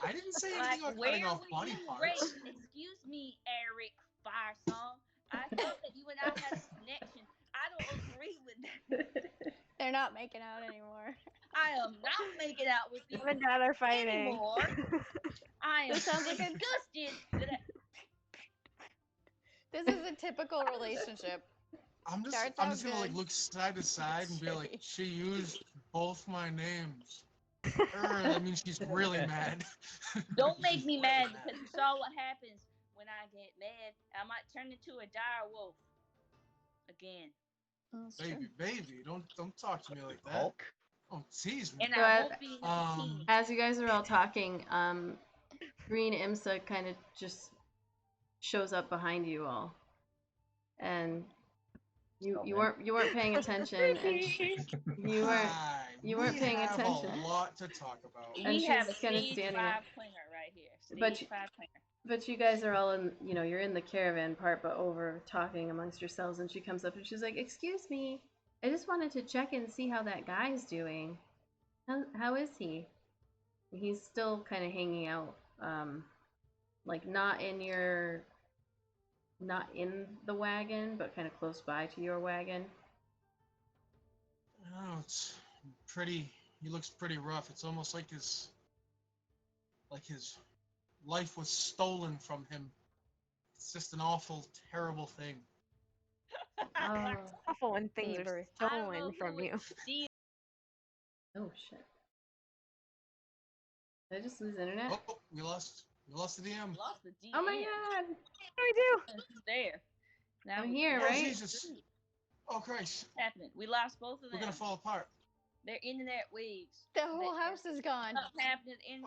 I didn't say Like, anything about where cutting off were body you parts. raised? Excuse me, Eric Firesong. I thought that you and I had a connection. I don't agree with that. They're not making out anymore. I am not making out with you Mom and Dad are fighting. anymore. I am This sounds like a- disgusted. This is a typical relationship. I'm just Starts out gonna like good. look side to side and be like, Shitty. she used both my names. That means she's really mad. Don't make She's me really mad because you saw what happens when I get mad. I might turn into a dire wolf again. That's true. Baby, don't talk to me like that. Hulk. Don't tease me. And So I won't be in a bikini. As you guys are all talking, Green Imsa kind of just shows up behind you all, and you weren't paying attention, and you weren't We paying have attention. a lot to talk about. And We have a she's kinda stage standing 5 there. clinger right here. But Stage 5 clinger. But you guys are all in, you're in the caravan part, but over talking amongst yourselves, and she comes up and she's like, "Excuse me, I just wanted to check and see how that guy's doing. How is he? He's still kind of hanging out, like not in the wagon, but kind of close by to your wagon." Oh, it's pretty. He looks pretty rough. It's almost like his life was stolen from him. It's just an awful, terrible thing. Oh, It's awful when things Thieves. are I don't know stolen from who you. would steal. oh shit! Did I just lose internet? Oh, we lost the DM. Lost the DM. Oh my god! What do I do? Who's there? Now I'm we- here, Oh right? Jesus! Oh Christ! What's happening? We lost both of them. We're gonna fall apart. They're internet waves. The whole house is gone. Something happening in.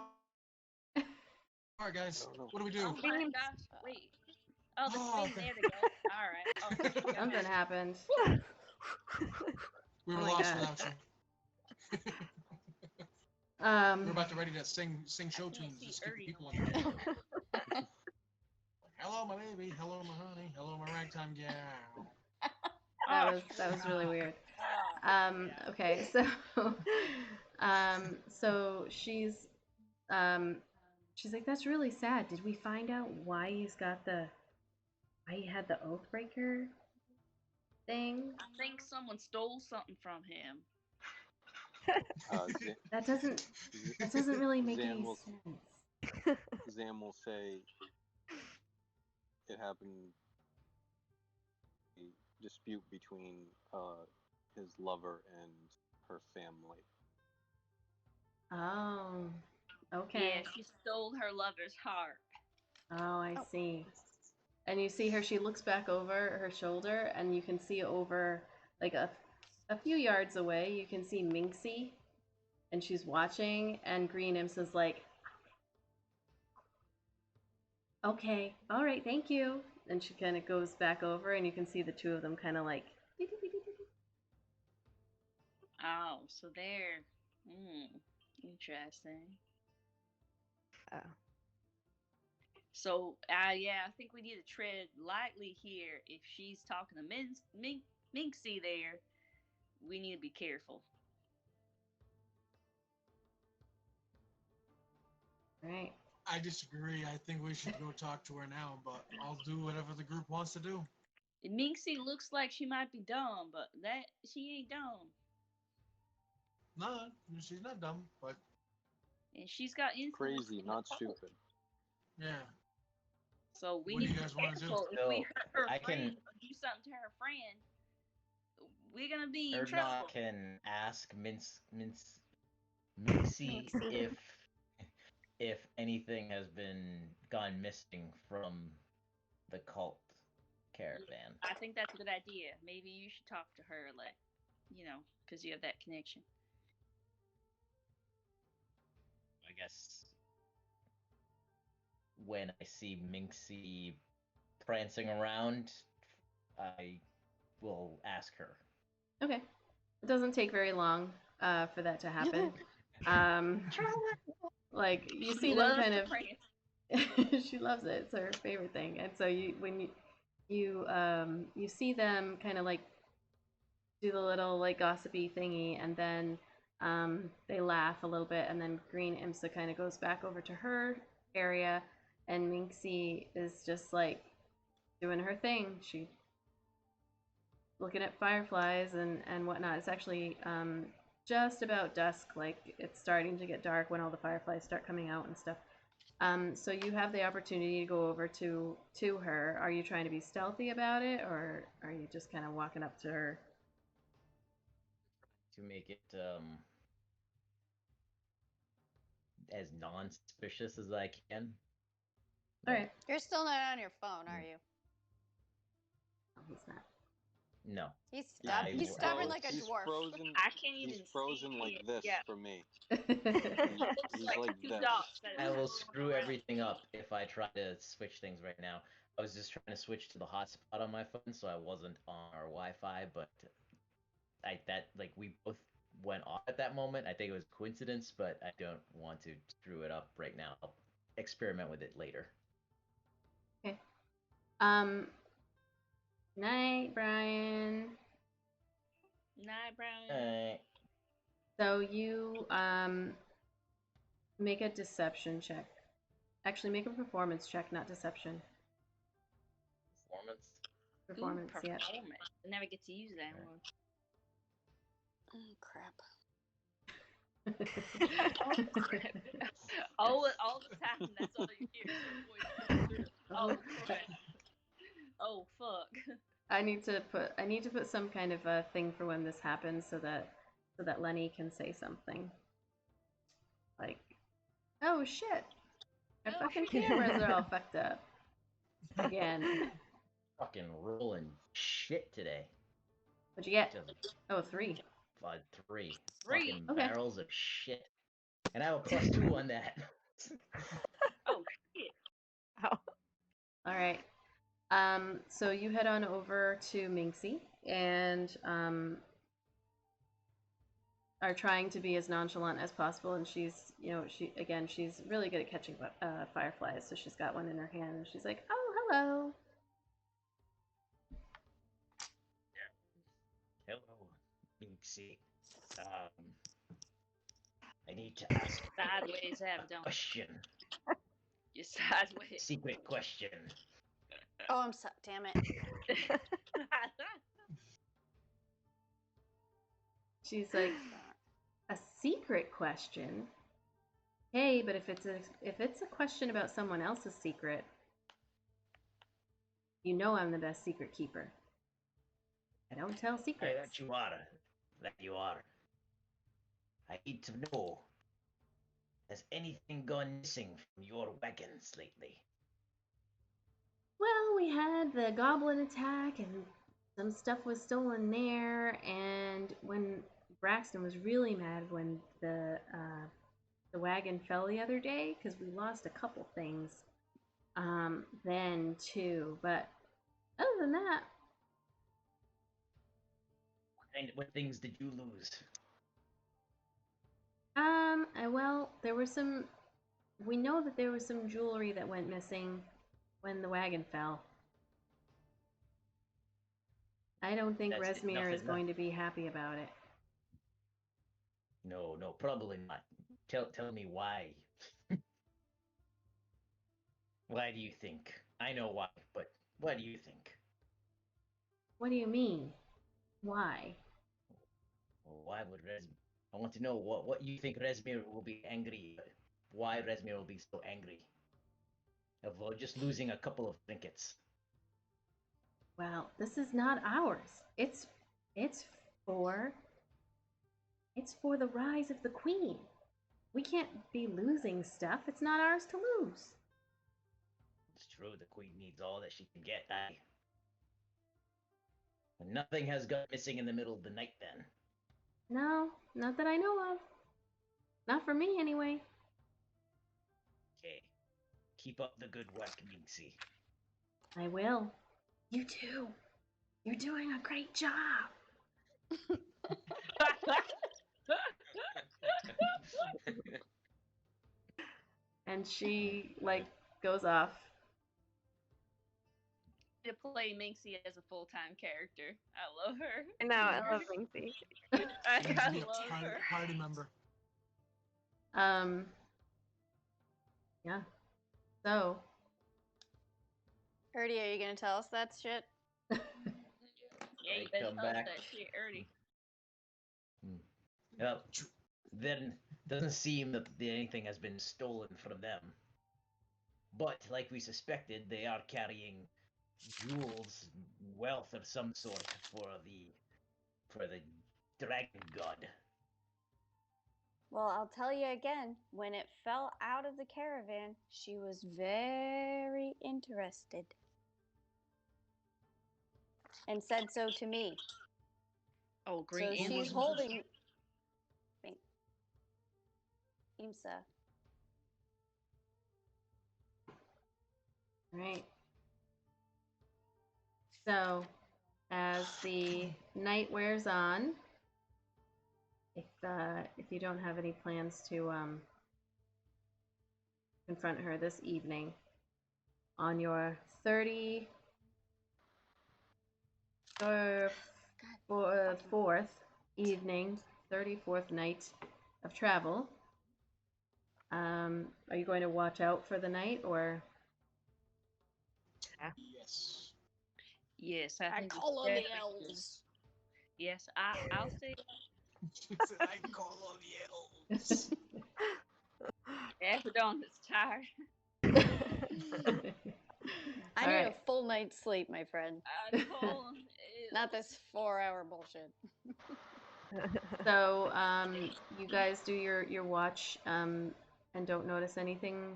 All right, guys. I don't know. What do we do? Oh my Beams. gosh! Wait. Oh, the Oh, thing okay. there to go. All right. Oh, go Something ahead. happened. We were Oh my lost God. without you. We were about to ready to sing show can't tunes. see Just keep the Ernie people no in. more. Hello, my baby. Hello, my honey. Hello, my ragtime gal. That was really weird. Okay, so so she's like, "That's really sad. Did we find out why he had the Oathbreaker thing?" I think someone stole something from him. That doesn't really make Zan any will- sense. Zam will say it happened a dispute between his lover and her family. Oh, okay. Yeah, she stole her lover's heart. Oh, I see. And you see her, she looks back over her shoulder, and you can see over, like a few yards away, you can see Minxie, and she's watching, and Green Imps like, "Okay, all right, thank you." And she kind of goes back over, and you can see the two of them kind of like, Oh, so they're interesting. Oh. So, yeah, I think we need to tread lightly here. If she's talking to Minxie there, we need to be careful. Right. I disagree. I think we should go talk to her now, but I'll do whatever the group wants to do. Minxie looks like she might be dumb, but that she ain't dumb. No, she's not dumb, but And she's got influence. Crazy, not stupid. yeah. So we What do need you to guys be wanna do? careful. If So, we hurt her I friend can- or do something to her friend, we're gonna be in Erdnot trouble. can ask Minxie if anything has been gone missing from the cult caravan. I think that's a good idea. Maybe you should talk to her, like, because you have that connection. I guess when I see Minxie prancing around, I will ask her. Okay. It doesn't take very long for that to happen. Like you see them kind of. She loves it. It's her favorite thing. And so when you see them kind of like do the little like gossipy thingy, and then they laugh a little bit, and then Green Imsa kind of goes back over to her area, and Minxie is just like doing her thing. She looking at fireflies and whatnot. It's actually just about dusk. Like it's starting to get dark when all the fireflies start coming out and stuff. So you have the opportunity to go over to her. Are you trying to be stealthy about it, or are you just kind of walking up to her? To make it as non-suspicious as I can. All right. You're still not on your phone, are you? No, he's not. No. He's He's stubborn like a He's dwarf. frozen. I can't even He's frozen see like him. this Yeah. for me. Looks He's like like two this. dots that I are will rolling screw around. everything up if I try to switch things right now. I was just trying to switch to the hotspot on my phone, so I wasn't on our Wi-Fi. But we both went off at that moment. I think it was coincidence, but I don't want to screw it up right now. I'll experiment with it later. Okay. Night, Brian. Night, Brian. So you make a deception check. Actually, make a performance check, not deception. Performance. Yeah. Performance. I never get to use that one. Oh crap. Oh, crap. all the time, that's all you hear is her voice. Oh, crap. Oh, fuck. I need to put some kind of a thing for when this happens, so that Lenny can say something. Like, oh shit, our fucking cameras are all fucked up again. Fucking rolling shit today. What'd you get? Just Oh, 3. 3. Three? Fucking Okay. barrels of shit. And I have a +2 on that. Oh, shit. Ow. All right. So you head on over to Minxie and are trying to be as nonchalant as possible. And she's really good at catching fireflies. So she's got one in her hand, and she's like, "Oh, hello." Hello, Minxie. I need to ask Sideways, a Abdon. question. You're sideways. Secret question. Oh, I'm so damn it. She's like, "A secret question? Hey, but if it's a question about someone else's secret, you know I'm the best secret keeper. I don't tell secrets." That you are. I need to know. Has anything gone missing from your wagons lately? Well, we had the goblin attack, and some stuff was stolen there. And when Braxton was really mad when the wagon fell the other day, because we lost a couple things then too. But other than that, What things did you lose? well, there were some we know that there was some jewelry that went missing when the wagon fell. I don't think Resmir is going to be happy about it. No, probably not. Tell me why. Why do you think? I know why, but why do you think? What do you mean? Why? Well, why would Resmir? I want to know what you think Resmir will be angry. Why Resmir will be so angry of just losing a couple of trinkets. Well, this is not ours. It's for the rise of the queen. We can't be losing stuff. It's not ours to lose. It's true, the queen needs all that she can get. And nothing has gone missing in the middle of the night then. No, not that I know of. Not for me, anyway. Okay. Keep up the good work, Minxie. I will. You too. You're doing a great job. And she, like, goes off. To play Minxie as a full-time character. I love her. I know, I love Minxie. I love her. Party member. Yeah. So. Erdy, are you gonna tell us that shit? Yeah, you better tell us that shit, Erdy. Well, then doesn't seem that anything has been stolen from them. But like we suspected, they are carrying jewels, wealth of some sort for the dragon god. Well, I'll tell you again. When it fell out of the caravan, she was very interested. And said so to me. Oh, great. So she's holding Imsa. Right. So, as the night wears on, if you don't have any plans to confront her this evening, on your 34th evening, 34th night of travel, are you going to watch out for the night, or? Yes. Yes, I call on the elves. Yes, I'll say. She said, I call on the elves. Abaddon is tired. I need a full night's sleep, my friend. Not this 4-hour bullshit. So, you guys do your watch, and don't notice anything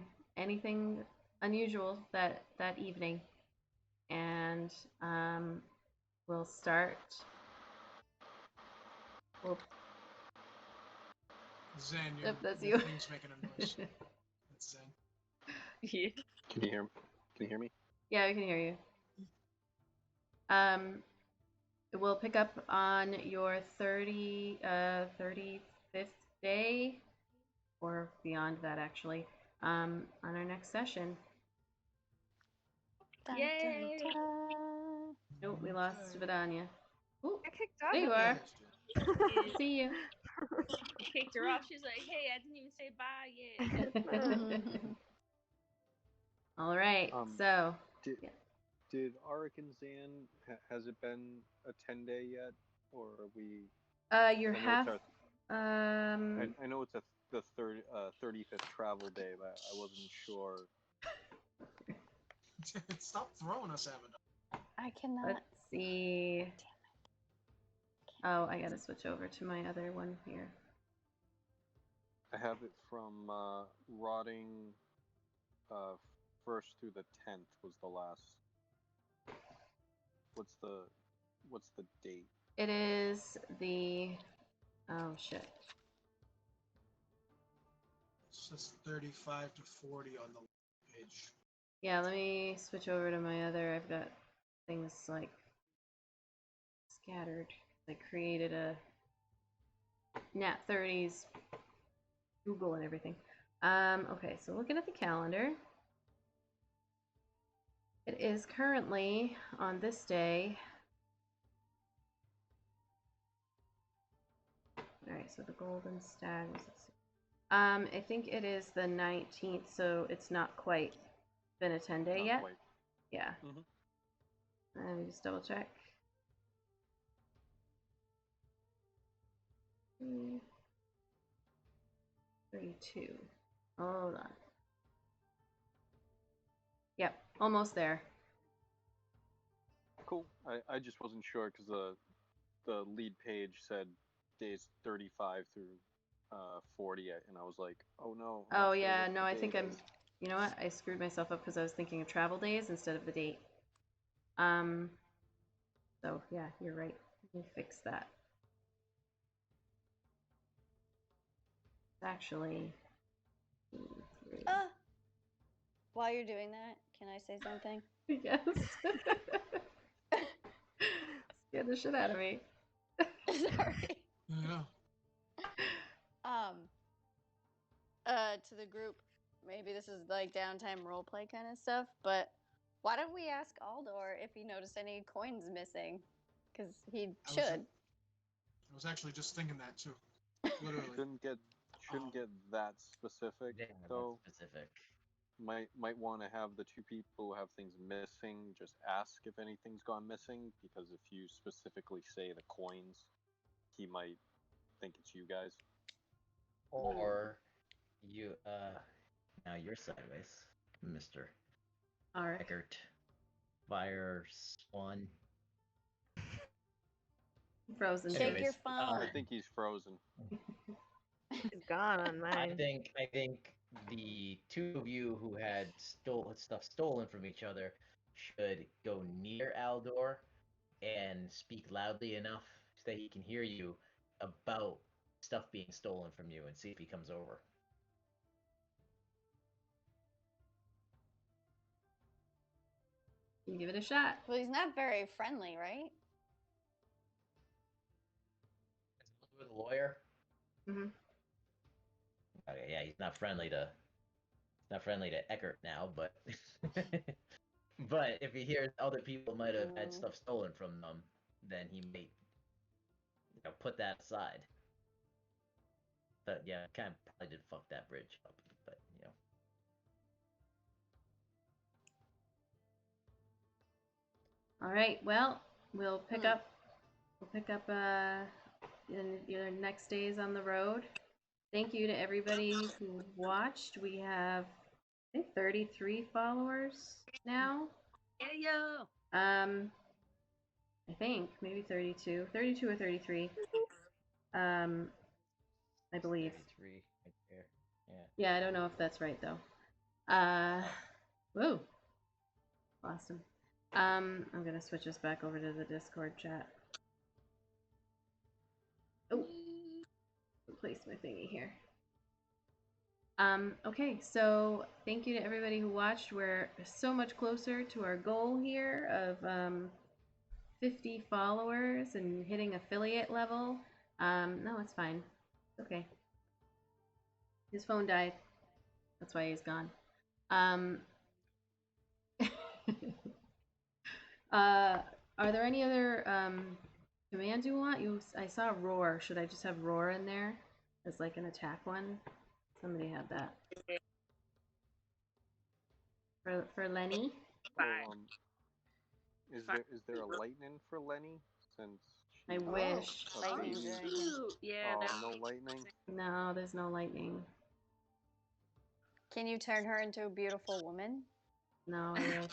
unusual that evening, and we'll start. Zen, that's your you. thing's making a noise. That's Zen. Yeah. Can you hear me? Yeah, we can hear you. We'll pick up on your 35th day, or beyond that, actually, on our next session. Yay! Nope, we lost Vidania. Ooh, I kicked off. there you are. See you. Kicked her off. She's like, "Hey, I didn't even say bye yet." All right. So. Did Arik and Zan, has it been a 10-day yet, or are we? You're half. I know it's the 35th travel day, but I wasn't sure. Stop throwing us, Abaddon. I cannot. Let's see. Oh, I gotta switch over to my other one here. I have it from rotting 1st through the 10th was the last. What's the date? It is the. Oh shit. It says 35 to 40 on the page. Yeah, let me switch over to my other. I've got things like scattered. I created a NAT30s Google and everything. Okay, so looking at the calendar, it is currently on this day. All right, so the golden stag was. I think it is the 19th, so it's not quite been a 10-day Not yet. quite. Yeah. Mhm. Let me just double check. 32. Hold on. Yep, almost there. Cool. I just wasn't sure because the lead page said days 35 through 40, and I was like, oh no. I'm Oh not sure yeah, what no, the I think date I'm. is. You know what? I screwed myself up because I was thinking of travel days instead of the date. So yeah, you're right. Let me fix that. It's actually 3. While you're doing that, can I say something? Yes. Scared the shit out of me. Sorry. Yeah. To the group, maybe this is like downtime roleplay kind of stuff, but why don't we ask Aldor if he noticed any coins missing? Because he should. I was actually just thinking that too. Literally. Shouldn't get that specific Yeah, though. that's specific. Might want to have the two people who have things missing just ask if anything's gone missing, because if you specifically say the coins, he might think it's you guys. Or you now you're sideways, Mr. All right. Eckert. Fire Swan. Frozen. Shake Anyways, your phone. I think he's frozen. It's gone on I mine. think the two of you who had stuff stolen from each other should go near Aldor and speak loudly enough so that he can hear you about stuff being stolen from you and see if he comes over. You give it a shot. Well, he's not very friendly, right? With a lawyer? Mm-hmm. Okay, yeah, he's not friendly to Eckert now, but but if he hears other people might have had stuff stolen from them, then he may put that aside. But yeah, kind of probably did fuck that bridge up, but All right. Well, we'll pick up. We'll pick up in your next days on the road. Thank you to everybody who watched. We have, I think, 33 followers now. Yeah. I think maybe 32 or 33. I believe. 33 right there. Yeah. Yeah, I don't know if that's right though. Whoa, lost him. I'm gonna switch us back over to the Discord chat. Oh, place my thingy here. Okay, so thank you to everybody who watched. We're so much closer to our goal here of 50 followers and hitting affiliate level. No, it's fine. It's okay. His phone died. That's why he's gone. Are there any other commands you want? I saw roar. Should I just have roar in there as like an attack one? Somebody had that. For Lenny? Well, is there a lightning for Lenny, since I she's wish. a Lightning baby? dragon. Yeah. Oh, no lightning. No, there's no lightning. Can you turn her into a beautiful woman? No, I wish.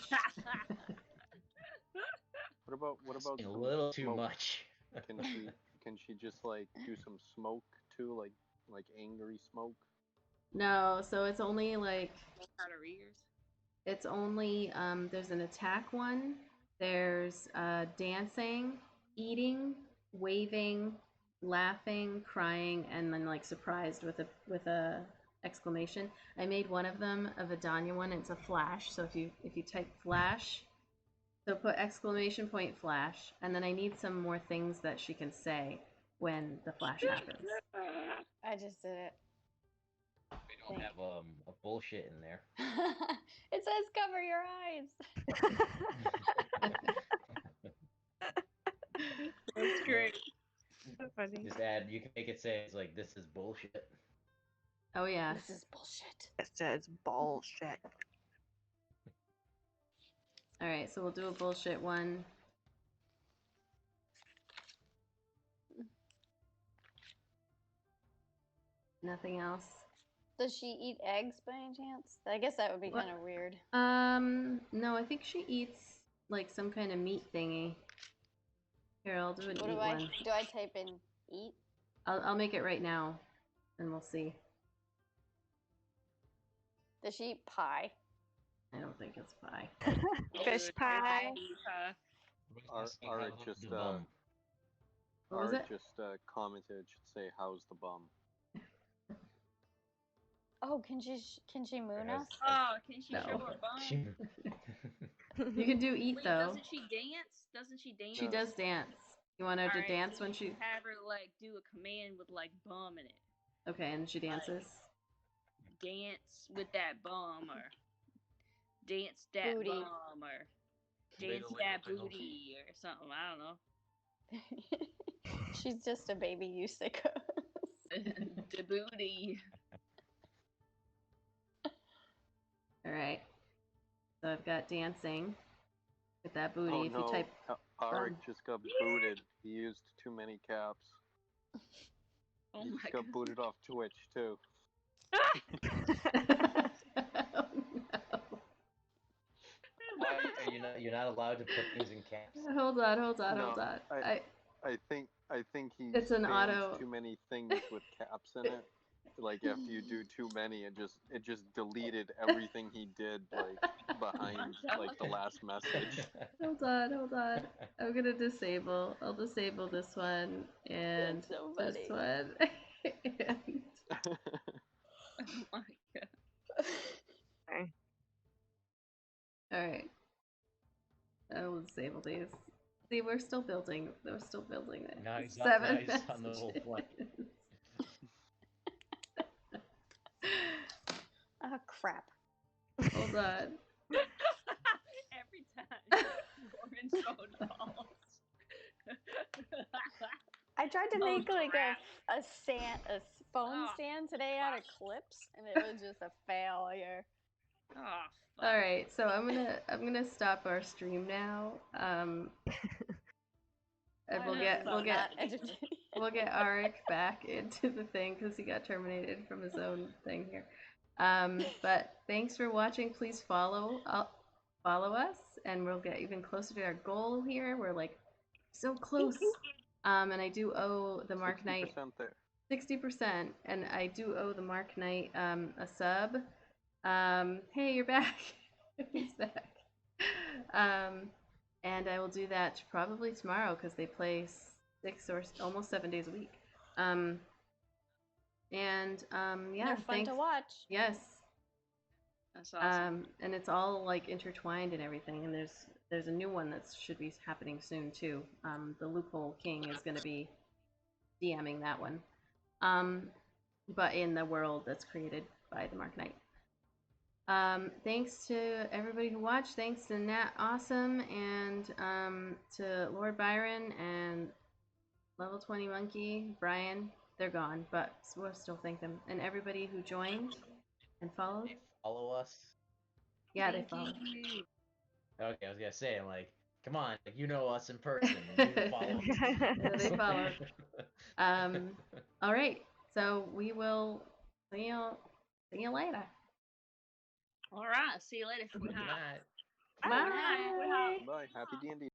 What about A some little too smoke? much. Can she just like do some smoke too, like angry smoke? No, so it's only like Out her ears. it's only there's an attack one. There's dancing, eating, waving, laughing, crying, and then like surprised with a exclamation. I made one of them, a Vidania one. It's a flash. So if you type flash, so put exclamation point flash, and then I need some more things that she can say when the flash happens. I just did it. We don't have a bullshit in there. It says cover your eyes. That's great. So funny. Just add. You can make it say it's like this is bullshit. Oh yeah. This is bullshit. It says bullshit. All right, so we'll do a bullshit one. Nothing else. Does she eat eggs by any chance? I guess that would be What? kind of weird. No, I think she eats like some kind of meat thingy. Here, I'll do an What eat do I one. do? I type in eat. I'll make it right now, and we'll see. Does she eat pie? I don't think it's pie. Fish Good, pie. Art just What was it? commented. It should say, "How's the bum?" Oh, can she moon us? Oh, can she No. show her bum? You can do eat Wait, though. doesn't she dance? Doesn't she dance? She does dance. You want her to Alright, dance so when you she? have her like do a command with like bum in it. Okay, and she dances. Dance with that bum, or dance that Booty. bum, or dance that booty, or something. I don't know. She's just a baby, you sickos. The booty. All right. So I've got dancing with that booty. Oh If no, you type. Art just got booted. He used too many caps. Oh He my just got god. booted off Twitch too. Oh, no. Why you're not allowed to put things in caps? Hold on, hold on, No, hold on. I think he It's an spams auto. too many things with caps in it. Like after you do too many, it just deleted everything he did like behind like the last message. Hold on, hold on. I'm gonna disable. I'll disable this one and That's so this funny. one. And... Oh my god. All right. I will disable these. See, we're still building. We're still building it. Now he's Seven on the whole flank. Oh crap. Hold on. Every time Morgan's phone calls. I tried to Oh, make like crap. a phone Oh, stand today out of clips, and it was just a failure. Oh, fuck. All right, so I'm gonna stop our stream now. And we'll get Arik back into the thing because he got terminated from his own thing here. But thanks for watching. Please follow us, and we'll get even closer to our goal here. We're like so close. And I do owe the Mark Knight 60%, and I do owe the Mark Knight a sub. Hey, you're back. He's back. And I will do that probably tomorrow because they play 6 or almost 7 days a week. Yeah, they're fun to watch. Yes. That's awesome. And it's all like intertwined and everything. And there's a new one that should be happening soon too. The Loophole King is going to be DMing that one. But in the world that's created by the Mark Knight. Thanks to everybody who watched. Thanks to Nat Awesome and to Lord Byron and Level 20 Monkey, Brian. They're gone, but we'll still thank them. And everybody who joined and followed. They follow us. Yeah, they follow. Okay, I was gonna say, I'm like, come on, like, you know us in person. You follow us. Yeah, they followed. All right, so we will see you later. All right. See you later. Good night. Bye. Bye. Happy D&D.